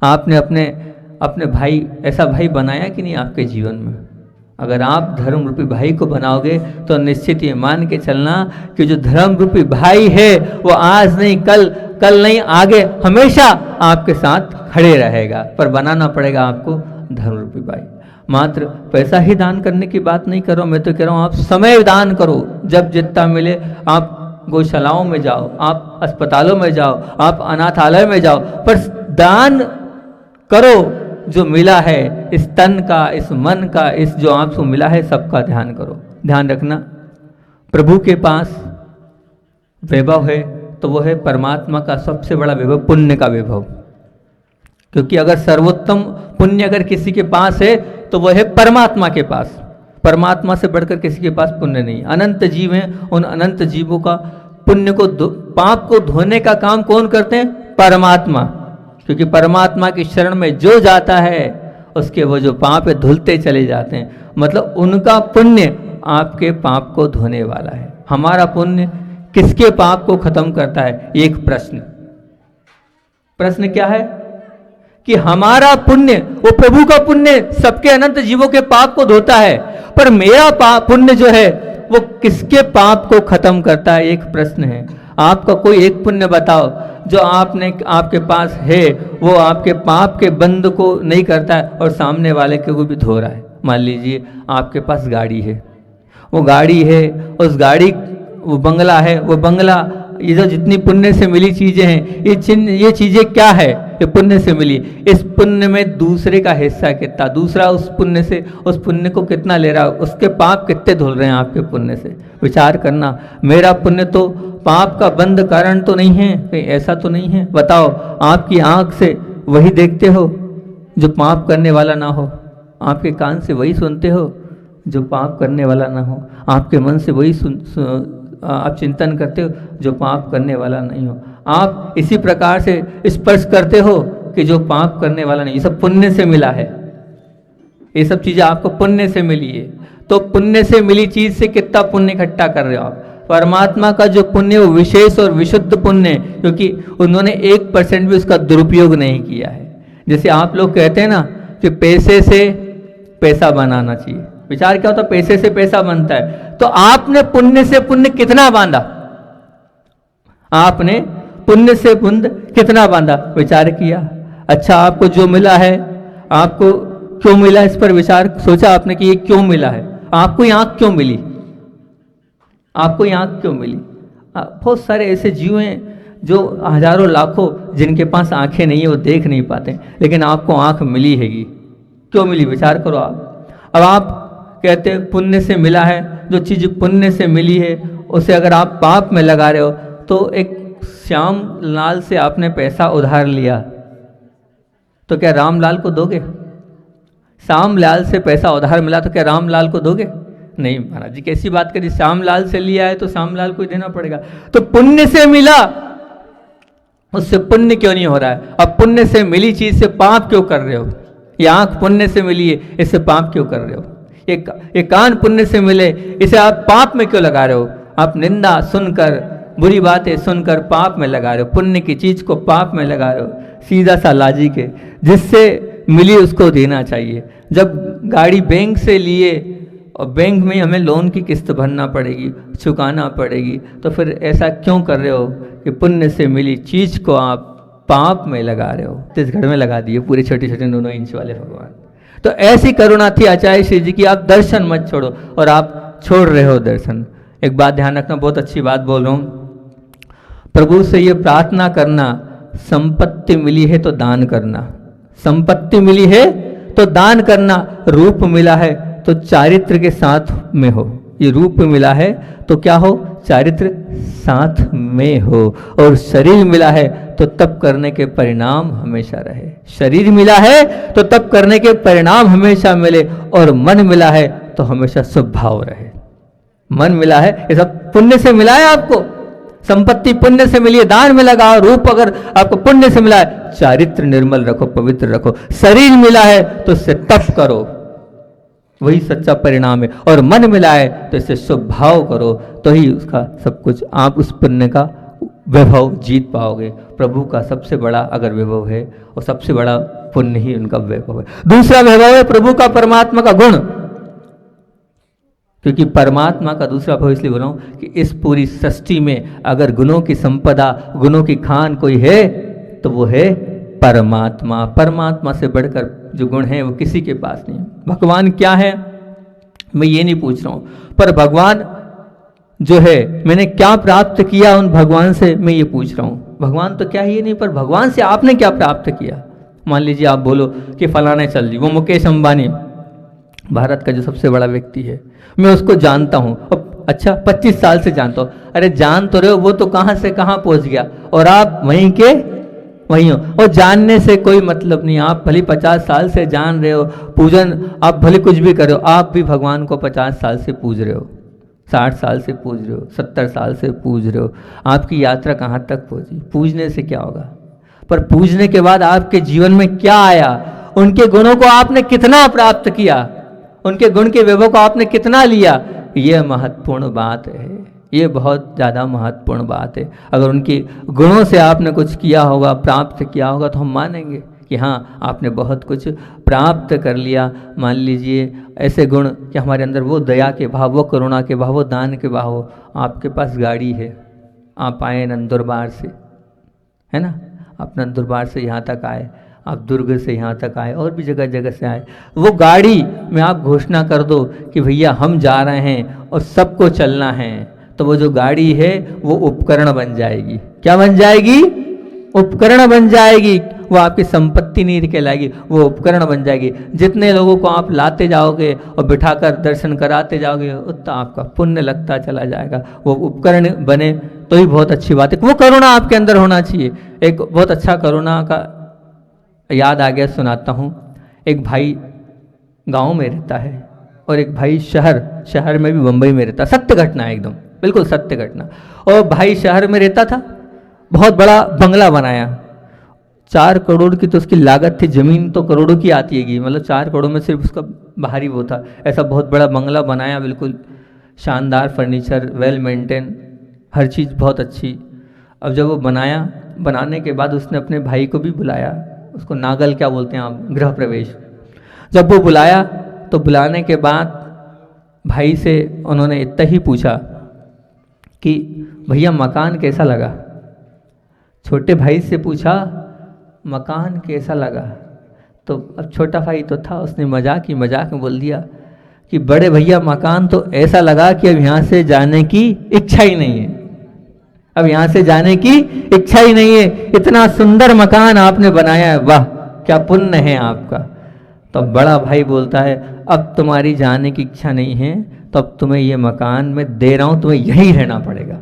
आपने अपने भाई, ऐसा भाई बनाया कि नहीं आपके जीवन में? अगर आप धर्म रूपी भाई को बनाओगे तो निश्चित ये मान के चलना कि जो धर्म रूपी भाई है वो आज नहीं कल नहीं आगे हमेशा आपके साथ खड़े रहेगा। पर बनाना पड़ेगा आपको धर्म रूपी भाई। मात्र पैसा ही दान करने की बात नहीं कर रहा हूँ, मैं तो कह रहा हूँ आप समय दान करो। जब जितना मिले आप गौशालाओं में जाओ, आप अस्पतालों में जाओ, आप अनाथालय में जाओ, पर दान करो। जो मिला है इस तन का, इस मन का, इस जो आपको मिला है सबका ध्यान करो। ध्यान रखना प्रभु के पास वैभव है तो वो है परमात्मा का सबसे बड़ा वैभव, पुण्य का वैभव। क्योंकि अगर सर्वोत्तम पुण्य अगर किसी के पास है तो वो है परमात्मा के पास। परमात्मा से बढ़कर किसी के पास पुण्य नहीं। अनंत जीव हैं, उन अनंत जीवों का पुण्य को पाप को धोने का काम कौन करते हैं? परमात्मा। क्योंकि परमात्मा की शरण में जो जाता है उसके वो जो पाप है धुलते चले जाते हैं। मतलब उनका पुण्य आपके पाप को धोने वाला है। हमारा पुण्य किसके पाप को खत्म करता है? एक प्रश्न क्या है कि हमारा पुण्य, वो प्रभु का पुण्य सबके अनंत जीवों के पाप को धोता है, पर मेरा पुण्य जो है वो किसके पाप को खत्म करता है? एक प्रश्न है। आपका कोई एक पुण्य बताओ। जो आपके पास है वो आपके पाप के बंद को नहीं करता है और सामने वाले के को भी धो रहा है। मान लीजिए आपके पास गाड़ी है, वो गाड़ी है, उस गाड़ी, वो बंगला है, वो बंगला, ये जो जितनी पुण्य से मिली चीजें हैं, ये चीजें क्या है, ये पुण्य से मिली। इस पुण्य में दूसरे का हिस्सा कितना, दूसरा उस पुण्य को कितना ले रहा है, उसके पाप कितने धुल रहे हैं आपके पुण्य से। विचार करना, मेरा पुण्य तो पाप का बंद कारण तो नहीं है, कहीं ऐसा तो नहीं है। बताओ, आपकी आंख से वही देखते हो जो पाप करने वाला ना हो, आपके कान से वही सुनते हो जो पाप करने वाला ना हो, आपके मन से वही आप चिंतन करते हो जो पाप करने वाला नहीं हो, आप इसी प्रकार से स्पर्श करते हो कि जो पाप करने वाला नहीं। ये सब पुण्य से मिला है, ये सब चीजें आपको पुण्य से मिली है। तो पुण्य से मिली चीज से कितना पुण्य इकट्ठा कर रहे हो आप। परमात्मा का जो पुण्य वो विशेष और विशुद्ध पुण्य है, क्योंकि उन्होंने 1% भी उसका दुरुपयोग नहीं किया है। जैसे आप लोग कहते हैं ना कि पैसे से पैसा बनाना चाहिए, विचार क्या होता है, पैसे से पैसा बनता है। तो आपने पुण्य से पुण्य कितना बांधा, आपने पुण्य से पुण्य कितना बांधा, विचार किया। अच्छा, आपको जो मिला है, आपको क्यों मिला, इस पर विचार सोचा आपने कि ये क्यों मिला है, आपको ये आंख क्यों मिली, आपको ये आंख क्यों मिली। बहुत सारे ऐसे जीव हैं जो हजारों लाखों जिनके पास आंखें नहीं है, वो देख नहीं पाते, लेकिन आपको आंख मिली हैगी, क्यों मिली, विचार करो आप। अब आप कहते हैं पुण्य से मिला है, जो चीज़ पुण्य से मिली है उसे अगर आप पाप में लगा रहे हो, तो एक श्याम लाल से आपने पैसा उधार लिया तो क्या रामलाल को दोगे? श्याम लाल से पैसा उधार मिला तो क्या रामलाल को दोगे? नहीं महाराज जी, कैसी बात करी, श्याम लाल से लिया है तो श्याम लाल को ही देना पड़ेगा। तो पुण्य से मिला, उससे पुण्य क्यों नहीं हो रहा है? अब पुण्य से मिली चीज से पाप क्यों कर रहे हो? ये आंख पुण्य से मिली है, इससे पाप क्यों कर रहे हो? ये कान पुण्य से मिले, इसे आप पाप में क्यों लगा रहे हो? आप निंदा सुनकर, बुरी बातें सुनकर पाप में लगा रहे हो, पुण्य की चीज को पाप में लगा रहे हो। सीधा सा लॉजिक है, जिससे मिली उसको देना चाहिए। जब गाड़ी बैंक से लिए और बैंक में हमें लोन की किस्त भरना पड़ेगी, चुकाना पड़ेगी, तो फिर ऐसा क्यों कर रहे हो कि पुण्य से मिली चीज को आप पाप में लगा रहे हो? इस घर में लगा दिए पूरे छोटे छोटे 9 इंच वाले भगवान। तो ऐसी करुणा थी आचार्य श्री जी की, आप दर्शन मत छोड़ो, और आप छोड़ रहे हो दर्शन। एक बात ध्यान रखना, बहुत अच्छी बात बोल रहा हूँ, प्रभु से ये प्रार्थना करना, संपत्ति मिली है तो दान करना, संपत्ति मिली है तो दान करना, रूप मिला है तो चारित्र के साथ में हो। ये रूप मिला है तो क्या हो? चारित्र साथ में हो। और शरीर मिला है तो तप करने के परिणाम हमेशा रहे। शरीर मिला है तो तप करने के परिणाम हमेशा मिले, और मन मिला है तो हमेशा शुभ भाव रहे। मन मिला है, ये सब पुण्य से मिला है आपको। संपत्ति पुण्य से मिली है, दान में लगाओ। रूप अगर आपको पुण्य से मिला है, चारित्र निर्मल रखो, पवित्र रखो। शरीर मिला है तो इससे तप करो, वही सच्चा परिणाम है। और मन मिला है तो इससे शुभ भाव करो, तो ही उसका सब कुछ, आप उस पुण्य का वैभव जीत पाओगे। प्रभु का सबसे बड़ा अगर वैभव है, और सबसे बड़ा पुण्य ही उनका वैभव है। दूसरा वैभव है प्रभु का, परमात्मा का गुण। क्योंकि परमात्मा का दूसरा भाव इसलिए बोल रहा हूं कि इस पूरी सृष्टि में अगर गुणों की संपदा, गुणों की खान कोई है तो वो है परमात्मा। परमात्मा से बढ़कर जो गुण है वो किसी के पास नहीं। भगवान क्या है मैं ये नहीं पूछ रहा हूं, पर भगवान जो है, मैंने क्या प्राप्त किया उन भगवान से, मैं ये पूछ रहा हूं। भगवान तो क्या है ये नहीं, पर भगवान से आपने क्या प्राप्त किया। मान लीजिए आप बोलो कि फलाने चल जी, वो मुकेश अंबानी भारत का जो सबसे बड़ा व्यक्ति है, मैं उसको जानता हूँ। अच्छा 25 साल से जानता हूँ। अरे जान तो रहे हो, वो तो कहाँ से कहाँ पहुँच गया, और आप वहीं के वहीं हो। और जानने से कोई मतलब नहीं, आप भले 50 साल से जान रहे हो, पूजन आप भले कुछ भी कर रहे हो, आप भी भगवान को 50 साल से पूज रहे हो, 60 साल से पूज रहे हो, 70 साल से पूज रहे हो। आपकी यात्रा कहाँ तक पहुँची? पूजने से क्या होगा? पर पूजने के बाद आपके जीवन में क्या आया, उनके गुणों को आपने कितना प्राप्त किया, उनके गुण के वैभव को आपने कितना लिया, ये महत्वपूर्ण बात है। ये बहुत ज़्यादा महत्वपूर्ण बात है। अगर उनके गुणों से आपने कुछ किया होगा, प्राप्त किया होगा, तो हम मानेंगे कि हाँ आपने बहुत कुछ प्राप्त कर लिया। मान लीजिए ऐसे गुण कि हमारे अंदर वो दया के भाव, वो करुणा के भाव, वो दान के भाव हो। आपके पास गाड़ी है, आप आए नंदुरबार से, है ना। आप नंदुरबार से यहाँ तक आए, आप दुर्ग से यहाँ तक आए, और भी जगह जगह से आए, वो गाड़ी में आप घोषणा कर दो कि भैया हम जा रहे हैं और सबको चलना है, तो वो जो गाड़ी है वो उपकरण बन जाएगी। क्या बन जाएगी? उपकरण बन जाएगी। वो आपकी संपत्ति नहीं कहलाएगी, वो उपकरण बन जाएगी। जितने लोगों को आप लाते जाओगे और बिठाकर दर्शन कराते जाओगे, उतना आपका पुण्य लगता चला जाएगा। वो उपकरण बने तो ही बहुत अच्छी बात है। वो करुणा आपके अंदर होना चाहिए। एक बहुत अच्छा करुणा का याद आ गया, सुनाता हूँ। एक भाई गांव में रहता है और एक भाई शहर में भी, मुंबई में रहता। सत्य घटना है, एकदम बिल्कुल सत्य घटना। और भाई शहर में रहता था, बहुत बड़ा बंगला बनाया, 4 करोड़ की तो उसकी लागत थी। जमीन तो करोड़ों की आती है, मतलब 4 करोड़ में सिर्फ उसका बाहरी वो था। ऐसा बहुत बड़ा बंगला बनाया, बिल्कुल शानदार फर्नीचर, वेल मेंटेन, हर चीज़ बहुत अच्छी। अब जब वो बनाने के बाद उसने अपने भाई को भी बुलाया, उसको नागल क्या बोलते हैं आप, गृह प्रवेश। जब वो बुलाया तो बुलाने के बाद भाई से उन्होंने इतना ही पूछा कि भैया मकान कैसा लगा। छोटे भाई से पूछा मकान कैसा लगा, तो अब छोटा भाई तो था, उसने मजाक में बोल दिया कि बड़े भैया मकान तो ऐसा लगा कि अब यहाँ से जाने की इच्छा ही नहीं है, अब यहाँ से जाने की इच्छा ही नहीं है। इतना सुंदर मकान आपने बनाया है, वाह क्या पुण्य है आपका। तो बड़ा भाई बोलता है अब तुम्हारी जाने की इच्छा नहीं है, तो अब तुम्हें ये मकान मैं दे रहा हूँ, तुम्हें यहीं रहना पड़ेगा,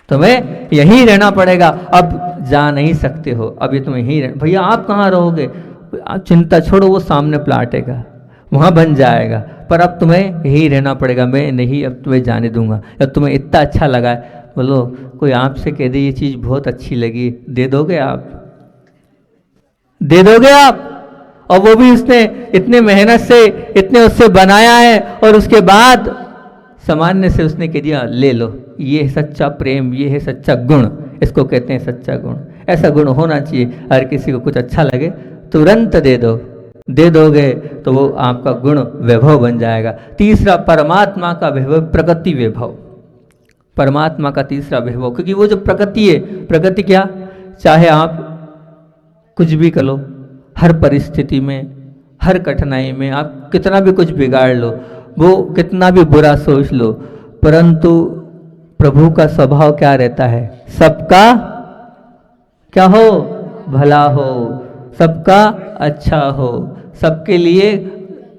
तुम्हें यहीं रहना पड़ेगा, अब जा नहीं सकते हो, अब ये तुम्हें यहीं रहना। भैया आप कहाँ रहोगे? आप चिंता छोड़ो, वो सामने प्लाट है, वहाँ बन जाएगा, पर अब तुम्हें यहीं रहना पड़ेगा, मैं नहीं अब तुम्हें जाने दूंगा। अब तुम्हें इतना अच्छा लगा है, बोलो कोई आपसे कह दे ये चीज़ बहुत अच्छी लगी, दे दोगे आप? दे दोगे आप? और वो भी उसने इतने मेहनत से, इतने उससे बनाया है, और उसके बाद सामान्य से उसने कह दिया ले लो। ये है सच्चा प्रेम, ये है सच्चा गुण, इसको कहते हैं सच्चा गुण। ऐसा गुण होना चाहिए, हर किसी को कुछ अच्छा लगे तुरंत दे दो, दे दोगे तो वो आपका गुण वैभव बन जाएगा। तीसरा परमात्मा का वैभव, प्रकृति वैभव, परमात्मा का तीसरा वैभव। क्योंकि वो जो प्रकृति है, प्रकृति क्या, चाहे आप कुछ भी कर लो, हर परिस्थिति में, हर कठिनाई में आप कितना भी कुछ बिगाड़ लो, वो कितना भी बुरा सोच लो, परंतु प्रभु का स्वभाव क्या रहता है? सबका क्या हो? भला हो, सबका अच्छा हो, सबके लिए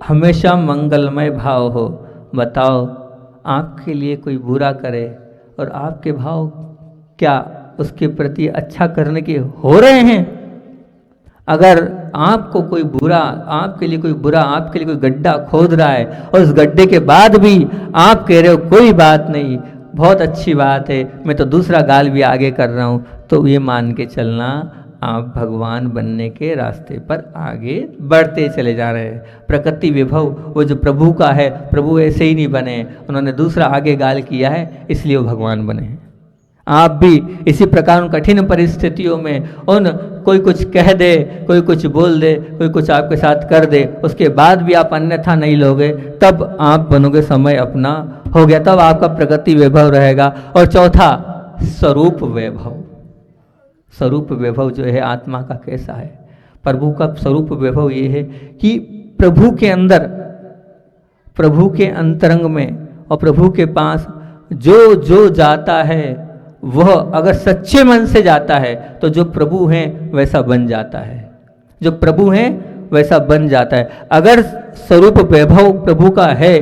हमेशा मंगलमय भाव हो। बताओ आपके लिए कोई बुरा करे और आपके भाव क्या उसके प्रति अच्छा करने के हो रहे हैं? अगर आपको कोई बुरा, आपके लिए कोई बुरा, आपके लिए कोई गड्ढा खोद रहा है और उस गड्ढे के बाद भी आप कह रहे हो कोई बात नहीं, बहुत अच्छी बात है, मैं तो दूसरा गाल भी आगे कर रहा हूँ, तो ये मान के चलना आप भगवान बनने के रास्ते पर आगे बढ़ते चले जा रहे हैं। प्रकृति विभव वो जो प्रभु का है, प्रभु ऐसे ही नहीं बने, उन्होंने दूसरा आगे गाल किया है, इसलिए वो भगवान बने हैं। आप भी इसी प्रकार कठिन परिस्थितियों में, उन कोई कुछ कह दे, कोई कुछ बोल दे, कोई कुछ आपके साथ कर दे, उसके बाद भी आप अन्यथा नहीं लोगे, तब आप बनोगे समय अपना हो गया, तब आपका प्रकृति वैभव रहेगा। और चौथा स्वरूप वैभव। स्वरूप वैभव जो है आत्मा का कैसा है? प्रभु का स्वरूप वैभव ये है कि प्रभु के अंदर, प्रभु के अंतरंग में और प्रभु के पास जो जो जाता है, वह अगर सच्चे मन से जाता है तो जो प्रभु हैं वैसा बन जाता है, जो प्रभु हैं वैसा बन जाता है। अगर स्वरूप वैभव प्रभु का है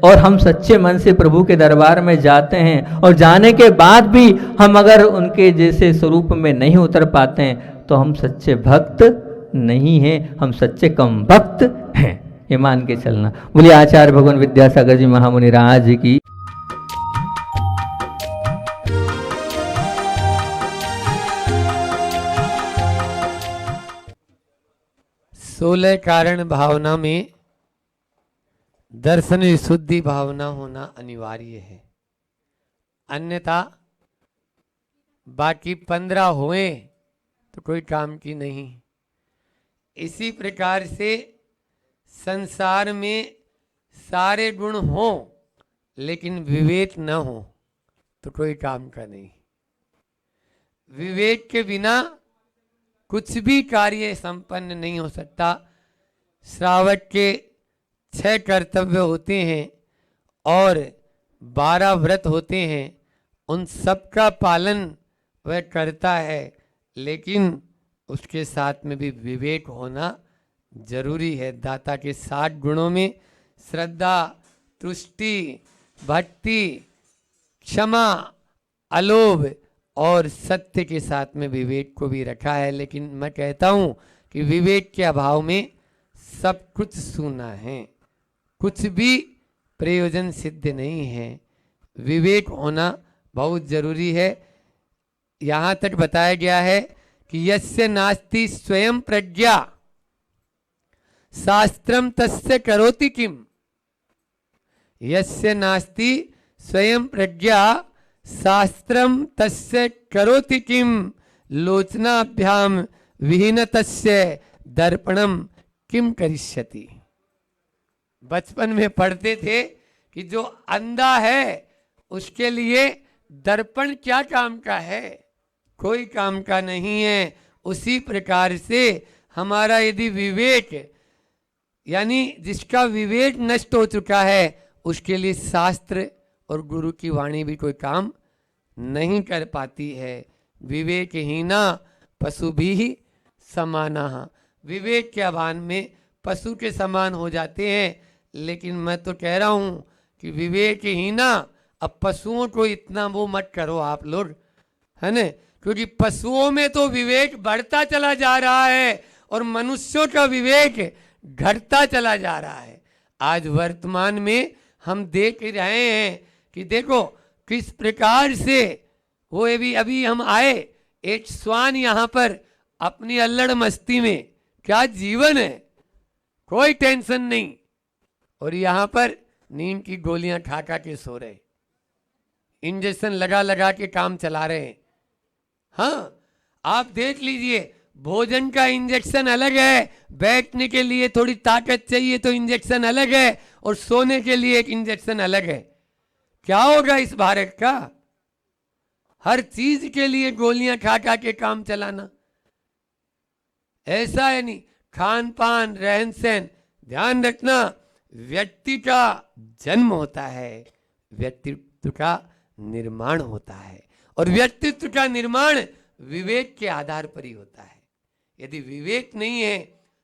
और हम सच्चे मन से प्रभु के दरबार में जाते हैं और जाने के बाद भी हम अगर उनके जैसे स्वरूप में नहीं उतर पाते हैं, तो हम सच्चे भक्त नहीं हैं, हम सच्चे कम भक्त हैं, ये मान के चलना। बोलिए आचार्य भगवान विद्यासागर जी महामुनि राज की। 16 कारण भावना में दर्शन विशुद्धि भावना होना अनिवार्य है, अन्यथा बाकी 15 हुए तो कोई काम की नहीं। इसी प्रकार से संसार में सारे गुण हों लेकिन विवेक न हो तो कोई काम का नहीं। विवेक के बिना कुछ भी कार्य संपन्न नहीं हो सकता। श्रावक के 6 कर्तव्य होते हैं और 12 व्रत होते हैं, उन सब का पालन वह करता है, लेकिन उसके साथ में भी विवेक होना जरूरी है। दाता के 60 गुणों में श्रद्धा, तुष्टि, भक्ति, क्षमा, अलोभ और सत्य के साथ में विवेक को भी रखा है। लेकिन मैं कहता हूं कि विवेक के अभाव में सब कुछ सूना है, कुछ भी प्रयोजन सिद्ध नहीं है। विवेक होना बहुत जरूरी है। यहां तक बताया गया है कि यस्य नास्ति स्वयं प्रज्ञा शास्त्रम तस्य करोति किम। यस्य नास्ति स्वयं प्रज्ञा शास्त्रम तस्य करोति किम लोचनाभ्याम विहीनतस्य दर्पणम किम करिष्यति। बचपन में पढ़ते थे कि जो अंधा है उसके लिए दर्पण क्या काम का है, कोई काम का नहीं है। उसी प्रकार से हमारा यदि विवेक, यानी जिसका विवेक नष्ट हो चुका है, उसके लिए शास्त्र और गुरु की वाणी भी कोई काम नहीं कर पाती है। विवेकहीना पशु भी समाना। विवेक के अभाव में पशु के समान हो जाते हैं। लेकिन मैं तो कह रहा हूं कि विवेकहीना, अब पशुओं को इतना वो मत करो आप लोग, है ना, क्योंकि पशुओं में तो विवेक बढ़ता चला जा रहा है और मनुष्यों का विवेक घटता चला जा रहा है। आज वर्तमान में हम देख रहे हैं कि देखो किस प्रकार से वो अभी हम आए, एक श्वान यहाँ पर अपनी अल्लड़ मस्ती में, क्या जीवन है, कोई टेंशन नहीं, और यहाँ पर नींद की गोलियां खा खा के सो रहे, इंजेक्शन लगा लगा के काम चला रहे हैं। हाँ, आप देख लीजिए, भोजन का इंजेक्शन अलग है, बैठने के लिए थोड़ी ताकत चाहिए तो इंजेक्शन अलग है, और सोने के लिए एक इंजेक्शन अलग है। क्या होगा इस भारत का? हर चीज के लिए गोलियां खा खा के काम चलाना, ऐसा है नहीं। खान पान, रहन सहन, ध्यान रखना, व्यक्ति का जन्म होता है, व्यक्तित्व का निर्माण होता है, और व्यक्तित्व का निर्माण विवेक के आधार पर ही होता है। यदि विवेक नहीं है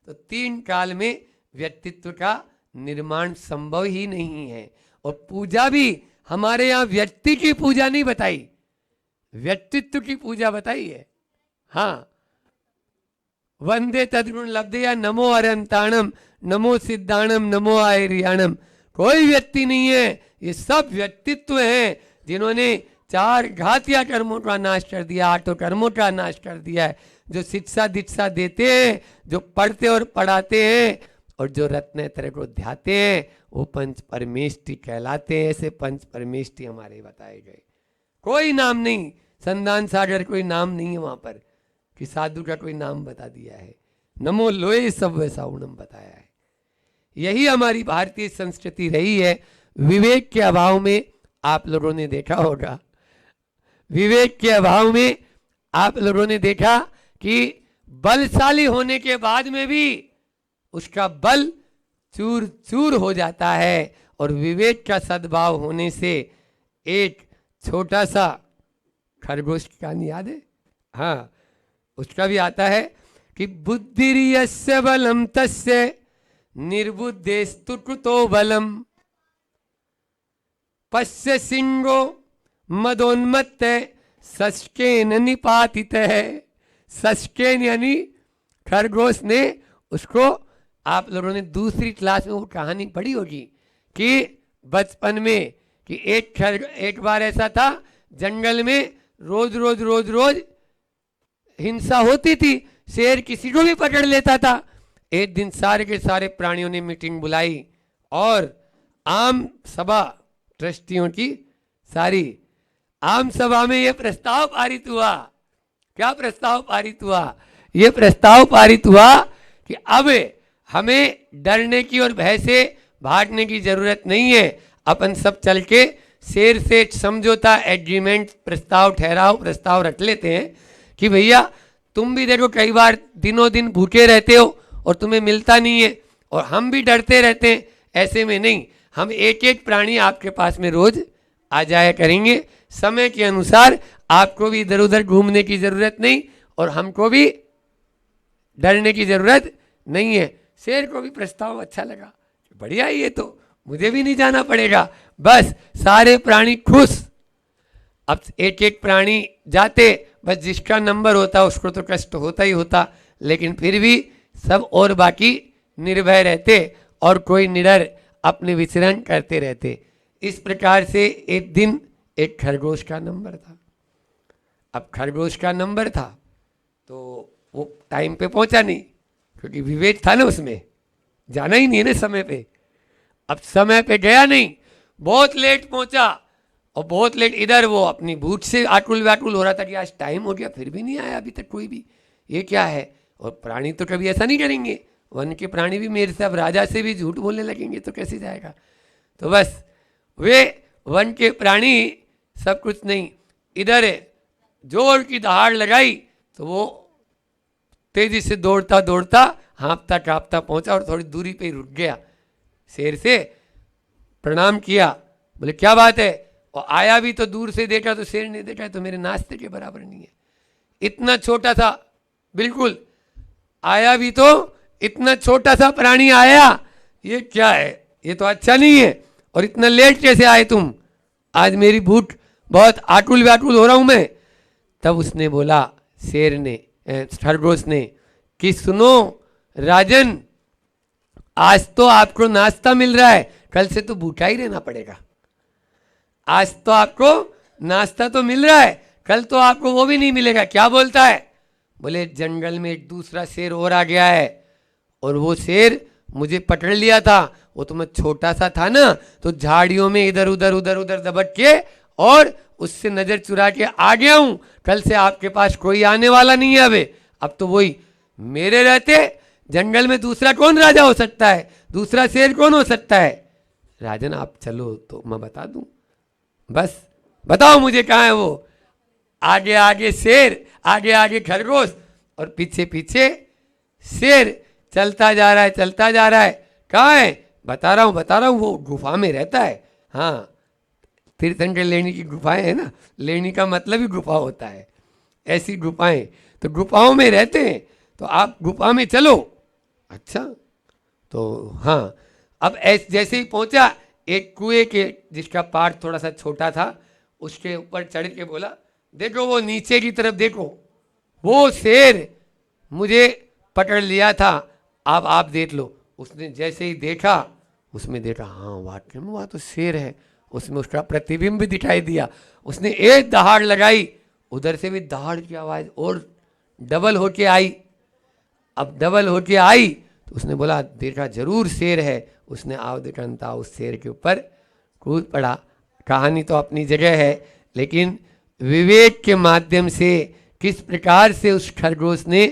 तो 3 काल में व्यक्तित्व का निर्माण संभव ही नहीं है। और पूजा भी हमारे यहाँ व्यक्ति की पूजा नहीं बताई, व्यक्तित्व की पूजा बताई है। हाँ, वंदे तद्गुण लब्धया नमो अरंताणम नमो सिद्धाणम नमो आयरियाणम। कोई व्यक्ति नहीं है, ये सब व्यक्तित्व हैं जिन्होंने 4 घातिया कर्मों का नाश कर दिया, 8 कर्मों का नाश कर दिया है। जो शिक्षा दीक्षा देते हैं, जो पढ़ते और पढ़ाते हैं, और जो रत्नेत्र को ध्याते हैं, वो पंच परमेष्टि कहलाते हैं। ऐसे पंच परमेष्टि हमारे बताए गए। कोई नाम नहीं, संदान सागर कोई नाम नहीं है वहां पर कि साधु का कोई नाम बता दिया है। नमो लोए सब वैसा उणम बताया है। यही हमारी भारतीय संस्कृति रही है। विवेक के अभाव में आप लोगों ने देखा होगा, विवेक के अभाव में आप लोगों ने देखा कि बलशाली होने के बाद में भी उसका बल चूर चूर हो जाता है। और विवेक का सद्भाव होने से एक छोटा सा खरगोश की कहानी याद है? हाँ, उसका भी आता है कि बुद्धिर्यस्य बलम तस्य निर्बुद्धेस्तु कुतो बलम पश्य सिंहो मदोन्मत्त शशकेन निपातित है। शशकेन यानी खरगोश ने उसको, आप लोगों ने दूसरी क्लास में वो कहानी पढ़ी होगी कि बचपन में कि एक बार ऐसा था, जंगल में रोज रोज हिंसा होती थी, शेर किसी को भी पकड़ लेता था। एक दिन सारे के सारे प्राणियों ने मीटिंग बुलाई और आम सभा, ट्रस्टियों की सारी आम सभा में यह प्रस्ताव पारित हुआ। क्या प्रस्ताव पारित हुआ? यह प्रस्ताव पारित हुआ कि अब हमें डरने की और भय से भागने की जरूरत नहीं है। अपन सब चल के शेर से समझौता, एग्रीमेंट, प्रस्ताव, ठहराव, प्रस्ताव रख लेते हैं कि भैया तुम भी देखो कई बार दिनों दिन भूखे रहते हो और तुम्हें मिलता नहीं है, और हम भी डरते रहते हैं। ऐसे में नहीं, हम एक एक प्राणी आपके पास में रोज आ जाया करेंगे। समय के अनुसार आपको भी इधर उधर घूमने की जरूरत नहीं और हमको भी डरने की जरूरत नहीं है। शेर को भी प्रस्ताव अच्छा लगा, बढ़िया ही, ये तो मुझे भी नहीं जाना पड़ेगा, बस सारे प्राणी खुश। अब एक एक प्राणी जाते, बस जिसका नंबर होता उसको तो कष्ट होता ही होता, लेकिन फिर भी सब और बाकी निर्भय रहते और कोई निडर अपने विचरण करते रहते। इस प्रकार से एक दिन एक खरगोश का नंबर था। अब खरगोश का नंबर था तो वो टाइम पे पहुंचा नहीं, क्योंकि विवेक था ना उसमें, जाना ही नहीं है ना समय पे। अब समय पे गया नहीं, बहुत लेट पहुंचा, और बहुत लेट इधर वो अपनी भूख से आकुल व्याकुल हो रहा था कि आज टाइम हो गया फिर भी नहीं आया अभी तक कोई भी, ये क्या है। और प्राणी तो कभी ऐसा नहीं करेंगे, वन के प्राणी भी मेरे से अब राजा से भी झूठ बोलने लगेंगे तो कैसे जाएगा। तो बस वे वन के प्राणी सब कुछ नहीं, इधर जोर की दहाड़ लगाई तो वो तेजी से दौड़ता दौड़ता हाँफता काँपता पहुंचा और थोड़ी दूरी पे ही रुक गया। शेर से प्रणाम किया, बोले क्या बात है, और आया भी तो दूर से देखा तो शेर ने देखा तो मेरे नाश्ते के बराबर नहीं है, इतना छोटा था बिल्कुल, आया भी तो इतना छोटा सा प्राणी आया, ये क्या है, ये तो अच्छा नहीं है, और इतना लेट कैसे आए तुम, आज मेरी भूख बहुत आकुल व्याकुल हो रहा हूं मैं। तब उसने बोला, शेर ने, खरगोश ने, कि सुनो राजन, आज तो आपको नाश्ता मिल रहा है, कल से तो भूखा ही रहना पड़ेगा। आज तो आपको नाश्ता तो मिल रहा है, कल तो आपको वो भी नहीं मिलेगा। क्या बोलता है, बोले जंगल में एक दूसरा शेर और आ गया है, और वो शेर मुझे पकड़ लिया था, वो तो मैं छोटा सा था ना, तो झाड़ियों में इधर उधर दबक के और उससे नजर चुरा के आ गया हूं, कल से आपके पास कोई आने वाला नहीं है। अब तो वही मेरे रहते जंगल में दूसरा कौन राजा हो सकता है, दूसरा शेर कौन हो सकता है। राजन आप चलो तो मैं बता दूं, बस बताओ मुझे कहाँ है वो। आगे आगे शेर, आगे आगे खरगोश, और पीछे पीछे शेर चलता जा रहा है, चलता जा रहा है। कहाँ है, बता रहा हूँ, वो गुफा में रहता है। हाँ, तीर्थंकर लेनी की गुफाएं है ना, लेनी का मतलब ही गुफा होता है, ऐसी गुफाएं, तो गुफाओं में रहते हैं, तो आप गुफा में चलो। अच्छा, तो हाँ, अब जैसे ही पहुंचा, एक कुएं के जिसका पार्ट थोड़ा सा छोटा था, उसके ऊपर चढ़ के बोला, देखो वो नीचे की तरफ देखो, वो शेर मुझे पकड़ लिया था, अब आप देख लो। उसने जैसे ही देखा, उसमें देखा, हाँ वाकई में वहाँ तो शेर है, उसमें उसका प्रतिबिंब भी दिखाई दिया। उसने एक दहाड़ लगाई, उधर से भी दहाड़ की आवाज़ और डबल होके आई। अब डबल होके आई तो उसने बोला, देखा जरूर शेर है। उसने आवदकंता उस शेर के ऊपर कूद पड़ा। कहानी तो अपनी जगह है, लेकिन विवेक के माध्यम से किस प्रकार से उस खरगोश ने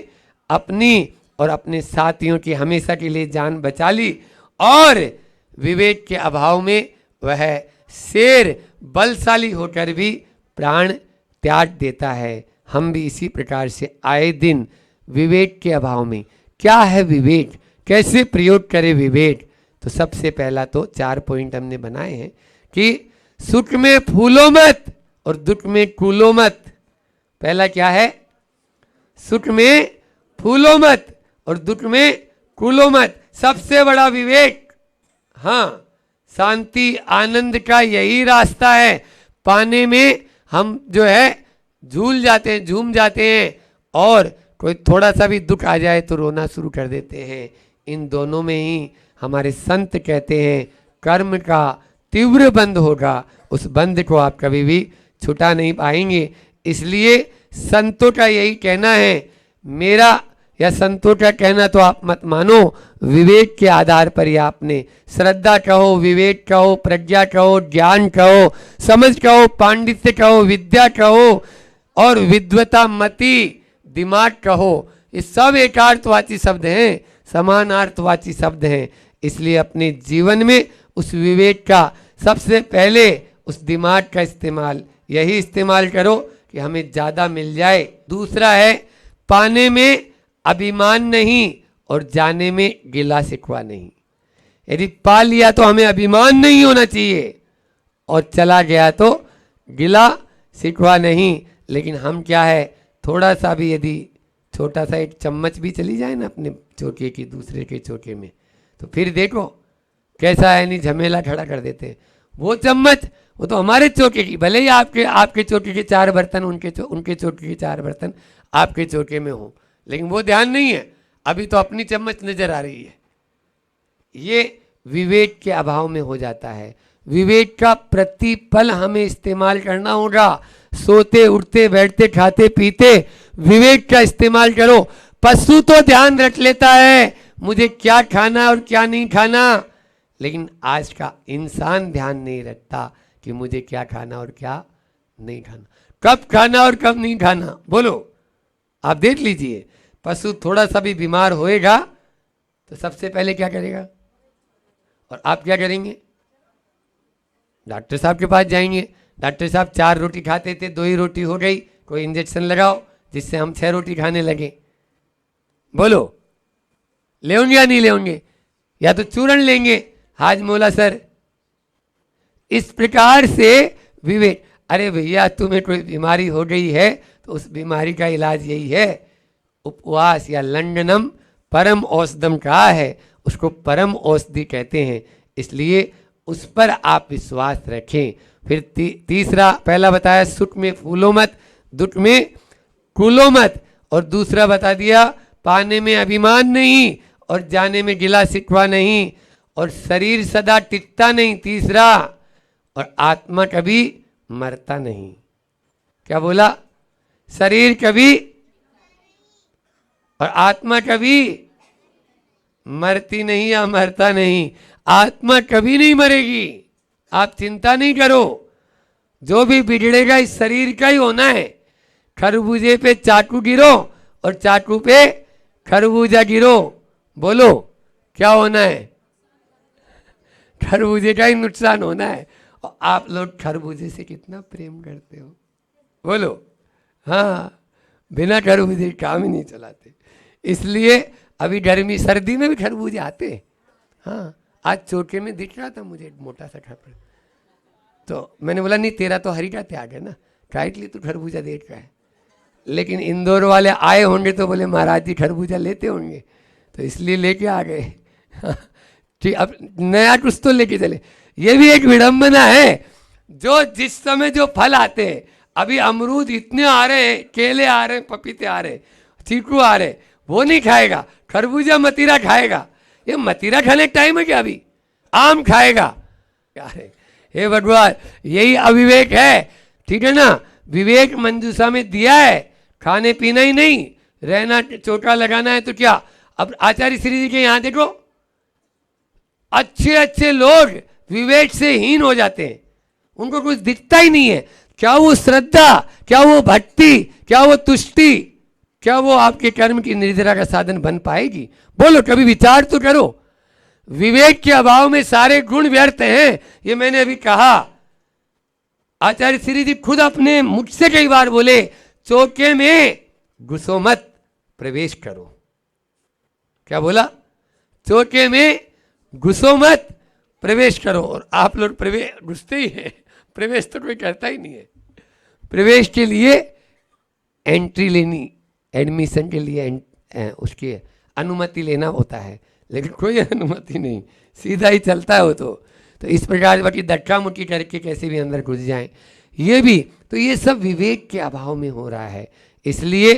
अपनी और अपने साथियों की हमेशा के लिए जान बचा ली, और विवेक के अभाव में वह शेर बलशाली होकर भी प्राण त्याग देता है। हम भी इसी प्रकार से आए दिन विवेक के अभाव में, क्या है विवेक, कैसे प्रयोग करें विवेक, तो सबसे पहला तो 4 पॉइंट हमने बनाए हैं कि सुख में फूलो मत और दुख में कूलो मत। पहला क्या है, सुख में फूलो मत और दुख में कूलो मत, सबसे बड़ा विवेक। हाँ, शांति आनंद का यही रास्ता है, पाने में हम जो है झूल जाते हैं, झूम जाते हैं, और कोई थोड़ा सा भी दुख आ जाए तो रोना शुरू कर देते हैं। इन दोनों में ही हमारे संत कहते हैं कर्म का तीव्र बंध होगा, उस बंध को आप कभी भी छुटा नहीं पाएंगे। इसलिए संतों का यही कहना है, मेरा या संतों का कहना तो आप मत मानो, विवेक के आधार पर ही आपने श्रद्धा कहो, विवेक कहो, प्रज्ञा कहो, ज्ञान कहो, समझ कहो, पांडित्य कहो, विद्या कहो, और विद्वता मति दिमाग कहो, ये सब एकार्थवाची शब्द हैं, समानार्थवाची शब्द हैं। इसलिए अपने जीवन में उस विवेक का सबसे पहले, उस दिमाग का इस्तेमाल यही इस्तेमाल करो कि हमें ज़्यादा मिल जाए। दूसरा है पाने में अभिमान नहीं और जाने में गिला शिकवा नहीं। यदि पा लिया तो हमें अभिमान नहीं होना चाहिए और चला गया तो गिला शिकवा नहीं। लेकिन हम क्या है, थोड़ा सा भी यदि छोटा सा एक चम्मच भी चली जाए ना अपने चौके की दूसरे के चौके में, तो फिर देखो कैसा है, नहीं झमेला खड़ा कर देते हैं। वो चम्मच वो तो हमारे चौके की, भले ही आपके चौके के 4 बर्तन उनके चौके के 4 बर्तन आपके चौके में हो, लेकिन वो ध्यान नहीं है, अभी तो अपनी चम्मच नजर आ रही है। ये विवेक के अभाव में हो जाता है। विवेक का प्रतिपल हमें इस्तेमाल करना होगा। सोते उठते बैठते खाते पीते विवेक का इस्तेमाल करो। पशु तो ध्यान रख लेता है मुझे क्या खाना और क्या नहीं खाना, लेकिन आज का इंसान ध्यान नहीं रखता कि मुझे क्या खाना और क्या नहीं खाना, कब खाना और कब नहीं खाना। बोलो, आप देख लीजिए, पशु थोड़ा सा भी बीमार होएगा तो सबसे पहले क्या करेगा, और आप क्या करेंगे, डॉक्टर साहब के पास जाएंगे। डॉक्टर साहब 4 रोटी खाते थे, 2 ही रोटी हो गई, कोई इंजेक्शन लगाओ जिससे हम 6 रोटी खाने लगे। बोलो, लेंगे या नहीं लेंगे, या तो चूर्ण लेंगे, हाजमोला सर। इस प्रकार से विवेक, अरे भैया तुम्हें कोई बीमारी हो गई है तो उस बीमारी का इलाज यही है, उपवास या लंडनम परम औषधम कहा है, उसको परम औषधि कहते हैं, इसलिए उस पर आप विश्वास रखें। फिर तीसरा, पहला बताया सुख में फूलो मत, दुख में कूलो मत, और दूसरा बता दिया पाने में अभिमान नहीं और जाने में गिला शिकवा नहीं, और शरीर सदा टिकता नहीं तीसरा, और आत्मा कभी मरता नहीं। क्या बोला, शरीर कभी और आत्मा कभी मरती नहीं या मरता नहीं, आत्मा कभी नहीं मरेगी, आप चिंता नहीं करो। जो भी बिगड़ेगा इस शरीर का ही होना है। खरबूजे पे चाकू गिरो और चाकू पे खरबूजा गिरो, बोलो क्या होना है, खरबूजे का ही नुकसान होना है। और आप लोग खरबूजे से कितना प्रेम करते हो, बोलो। हाँ, बिना खरबूजे काम ही नहीं चलाते, इसलिए अभी गर्मी सर्दी में भी खरबूजे आते। हाँ, आज चौके में दिख रहा था मुझे मोटा सा खरबूजा, तो मैंने बोला नहीं तेरा तो हरी का त्याग है ना, काट ली तू खरबूजा देख रहा है। लेकिन इंदौर वाले आए होंगे तो बोले महाराज जी खरबूजा लेते होंगे, तो इसलिए लेके आ गए। ठीक, अब नया कुछ तो लेके चले। ये भी एक विडंबना है, जो जिस समय जो फल आते हैं, अभी अमरूद इतने आ रहे हैं, केले आ रहे हैं, पपीते आ रहे हैं, चीकू आ रहे, वो नहीं खाएगा, खरबूजा मतीरा खाएगा। ये मतीरा खाने का टाइम है क्या, अभी आम खाएगा। अरे हे भगवान, यही अविवेक है, ठीक है ना। विवेक मंजूषा में दिया है, खाने पीना ही नहीं, रहना चोटा लगाना है तो क्या। अब आचार्य श्री जी के यहाँ देखो, अच्छे अच्छे लोग विवेक से हीन हो जाते हैं, उनको कुछ दिखता ही नहीं है। क्या वो श्रद्धा, क्या वो भक्ति, क्या वो तुष्टि, क्या वो आपके कर्म की निर्जरा का साधन बन पाएगी। बोलो, कभी विचार तो करो। विवेक के अभाव में सारे गुण व्यर्थ हैं, ये मैंने अभी कहा। आचार्य श्री जी खुद अपने मुख से कई बार बोले, चौके में घुसो मत, प्रवेश करो। क्या बोला, चौके में घुसो मत, प्रवेश करो। और आप लोग प्रवेश घुसते ही हैं, प्रवेश तो कोई करता ही नहीं है। प्रवेश के लिए एंट्री लेनी, एडमिशन के लिए उसकी अनुमति लेना होता है, लेकिन कोई अनुमति नहीं, सीधा ही चलता है वो तो इस प्रकार बाकी धक्का मुक्की करके कैसे भी अंदर घुस जाएं, ये भी तो ये सब विवेक के अभाव में हो रहा है। इसलिए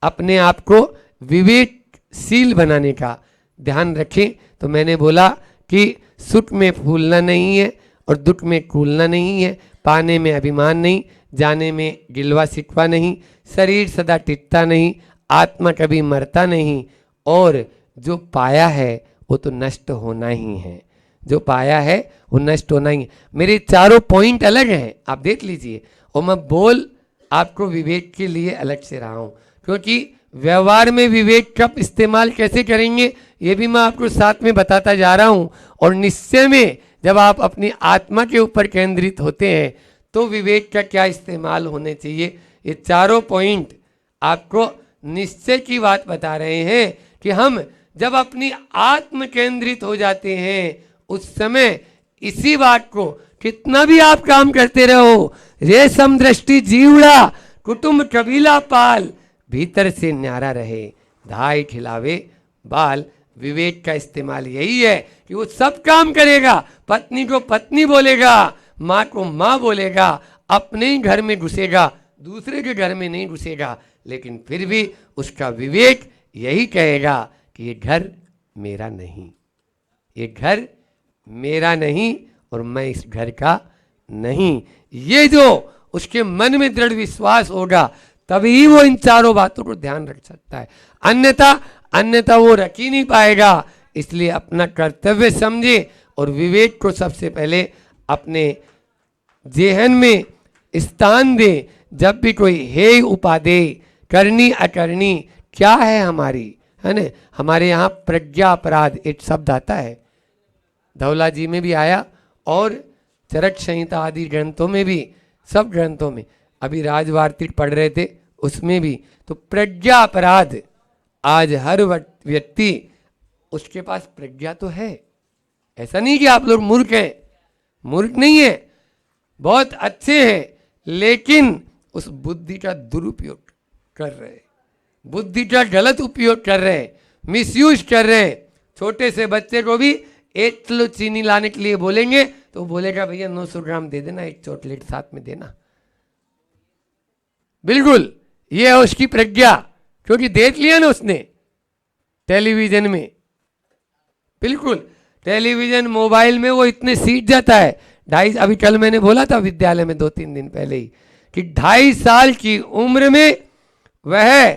अपने आप को विवेकशील बनाने का ध्यान रखें। तो मैंने बोला कि सुख में फूलना नहीं है और दुख में कूलना नहीं है, पाने में अभिमान नहीं, जाने में गिलवा शिकवा नहीं, शरीर सदा टिकता नहीं, आत्मा कभी मरता नहीं, और जो पाया है वो तो नष्ट होना ही है, जो पाया है वो नष्ट होना ही है। मेरे चारों पॉइंट अलग हैं, आप देख लीजिए, और मैं बोल आपको विवेक के लिए अलग से रहा हूँ, क्योंकि व्यवहार में विवेक का इस्तेमाल कैसे करेंगे ये भी मैं आपको साथ में बताता जा रहा हूँ। और निश्चय में जब आप अपनी आत्मा के ऊपर केंद्रित होते हैं तो विवेक का क्या इस्तेमाल होने चाहिए ये चारों पॉइंट आपको निश्चय की बात बता रहे हैं कि हम जब अपनी आत्म केंद्रित हो जाते हैं उस समय इसी बात को कितना भी आप काम करते रहो, रेशम दृष्टि जीवड़ा कुटुंब कबीला पाल, भीतर से न्यारा रहे धाई खिलावे बाल। विवेक का इस्तेमाल यही है कि वो सब काम करेगा, पत्नी को पत्नी बोलेगा, माँ को माँ बोलेगा, अपने ही घर में घुसेगा, दूसरे के घर में नहीं घुसेगा, लेकिन फिर भी उसका विवेक यही कहेगा कि ये घर मेरा नहीं, ये घर मेरा नहीं और मैं इस घर का नहीं। ये जो उसके मन में दृढ़ विश्वास होगा तभी वो इन चारों बातों को ध्यान रख सकता है, अन्यथा वो रख ही नहीं पाएगा। इसलिए अपना कर्तव्य समझे और विवेक को सबसे पहले अपने जेहन में स्थान दे। जब भी कोई हे उपादेय करनी अकरनी क्या है हमारी, है ना, हमारे यहाँ प्रज्ञा अपराध एक शब्द आता है, धौला जी में भी आया और चरक संहिता आदि ग्रंथों में भी, सब ग्रंथों में, अभी राजवार्तिक पढ़ रहे थे उसमें भी। तो प्रज्ञा अपराध, आज हर व्यक्ति उसके पास प्रज्ञा तो है, ऐसा नहीं कि आप लोग मूर्ख हैं, मूर्ख नहीं है, बहुत अच्छे हैं, लेकिन उस बुद्धि का दुरुपयोग कर रहे हैं, बुद्धि का गलत उपयोग कर रहे हैं, मिसयूज कर रहे हैं। छोटे से बच्चे को भी 1 किलो चीनी लाने के लिए बोलेंगे तो बोलेगा भैया 900 ग्राम दे देना, एक चॉकलेट साथ में देना। बिल्कुल ये है उसकी प्रज्ञा, क्योंकि देख लिया ना उसने टेलीविजन में, बिल्कुल टेलीविजन मोबाइल में वो इतने सीख जाता है। अभी कल मैंने बोला था विद्यालय में 2-3 दिन पहले ही कि 2.5 साल की उम्र में वह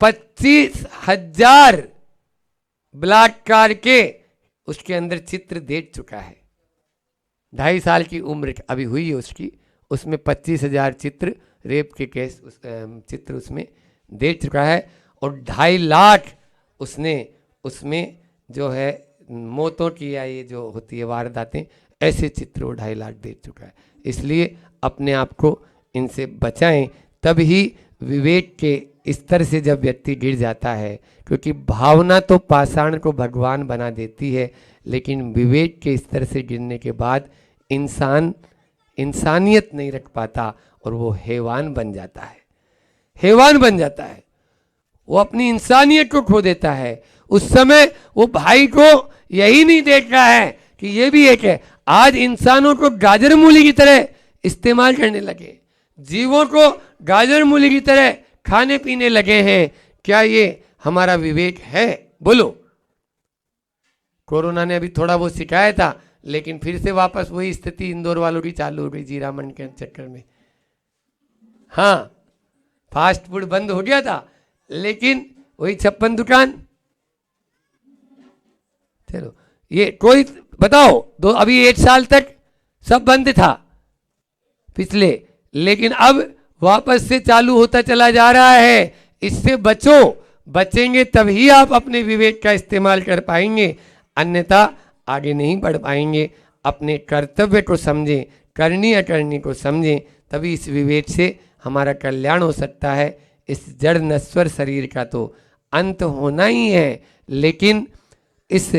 25,000 बलात्कार के उसके अंदर चित्र देख चुका है। 2.5 साल की उम्र अभी हुई है उसकी, उसमें 25,000 चित्र रेप के केस चित्र उसमें देख चुका है और 2.5 लाख उसने उसमें जो है मौतों की या ये जो होती है वारदातें, ऐसे चित्र वो 2.5 लाख देख चुका है। इसलिए अपने आप को इनसे बचाएं, तभी विवेक के स्तर से जब व्यक्ति गिर जाता है, क्योंकि भावना तो पाषाण को भगवान बना देती है, लेकिन विवेक के स्तर से गिरने के बाद इंसान इंसानियत नहीं रख पाता और वो हैवान बन जाता है, हैवान बन जाता है, वो अपनी इंसानियत को खो देता है। उस समय वो भाई को यही नहीं देख रहा है कि ये भी एक है। आज इंसानों को गाजर मूली की तरह इस्तेमाल करने लगे, जीवों को गाजर मूली की तरह खाने पीने लगे हैं। क्या ये हमारा विवेक है? बोलो। कोरोना ने अभी थोड़ा बहुत सिखाया था, लेकिन फिर से वापस वही स्थिति इंदौर वालों की चालू हो गई जीरामन के चक्कर में। हाँ, फास्ट फूड बंद हो गया था, लेकिन वही 56 दुकान। चलो ये कोई बताओ, अभी 1 साल तक सब बंद था पिछले, लेकिन अब वापस से चालू होता चला जा रहा है। इससे बचो, बचेंगे तभी आप अपने विवेक का इस्तेमाल कर पाएंगे, अन्यथा आगे नहीं बढ़ पाएंगे। अपने कर्तव्य को समझें, करनी अकरनी को समझें, तभी इस विवेक से हमारा कल्याण हो सकता है। इस जड़ नश्वर शरीर का तो अंत होना ही है, लेकिन इस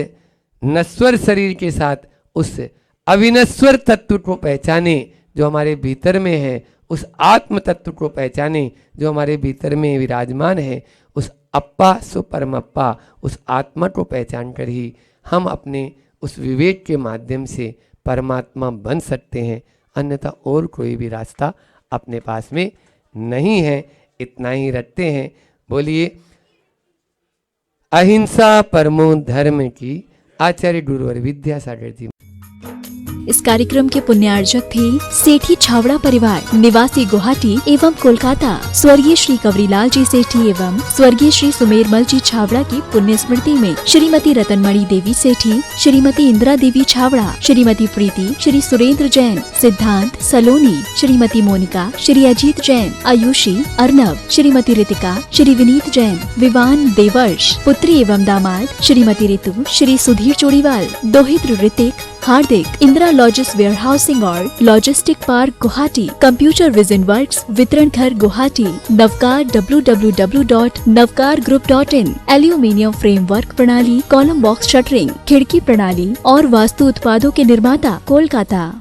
नश्वर शरीर के साथ उस अविनश्वर तत्व को पहचाने जो हमारे भीतर में है, उस आत्म तत्व को पहचाने जो हमारे भीतर में विराजमान है, उस अप्पा सुपरमप्पा, उस आत्मा को पहचान कर ही हम अपने उस विवेक के माध्यम से परमात्मा बन सकते हैं, अन्यथा और कोई भी रास्ता अपने पास में नहीं है। इतना ही रखते हैं। बोलिए अहिंसा परमो धर्म की। आचार्य गुरुवर विद्यासागर जी। इस कार्यक्रम के पुण्यार्जक थे सेठी छावड़ा परिवार, निवासी गुवाहाटी एवं कोलकाता। स्वर्गीय श्री कवरीलाल जी सेठी एवं स्वर्गीय श्री सुमेरमल जी छावड़ा की पुण्य स्मृति में श्रीमती रतनमणि देवी सेठी, श्रीमती इंदिरा देवी छावड़ा, श्रीमती प्रीति, श्री सुरेंद्र जैन, सिद्धांत सलोनी, श्रीमती मोनिका, श्री अजीत जैन, आयुषी, अर्नव, श्रीमती रितिका, श्री विनीत जैन, विवान देवर्ष, पुत्री एवं दामाद श्रीमती ऋतु, श्री सुधीर चोड़ीवाल, दोहित्र ऋतिक, हार्दिक। इंदिरा लॉजिस्ट वेयर हाउसिंग और logistic park Guwahati, computer vision works, वितरण घर Guwahati, Navkar www.navkargroup.in, aluminium framework प्रणाली, कॉलम बॉक्स शटरिंग, खिड़की प्रणाली और वास्तु उत्पादों के निर्माता, कोलकाता।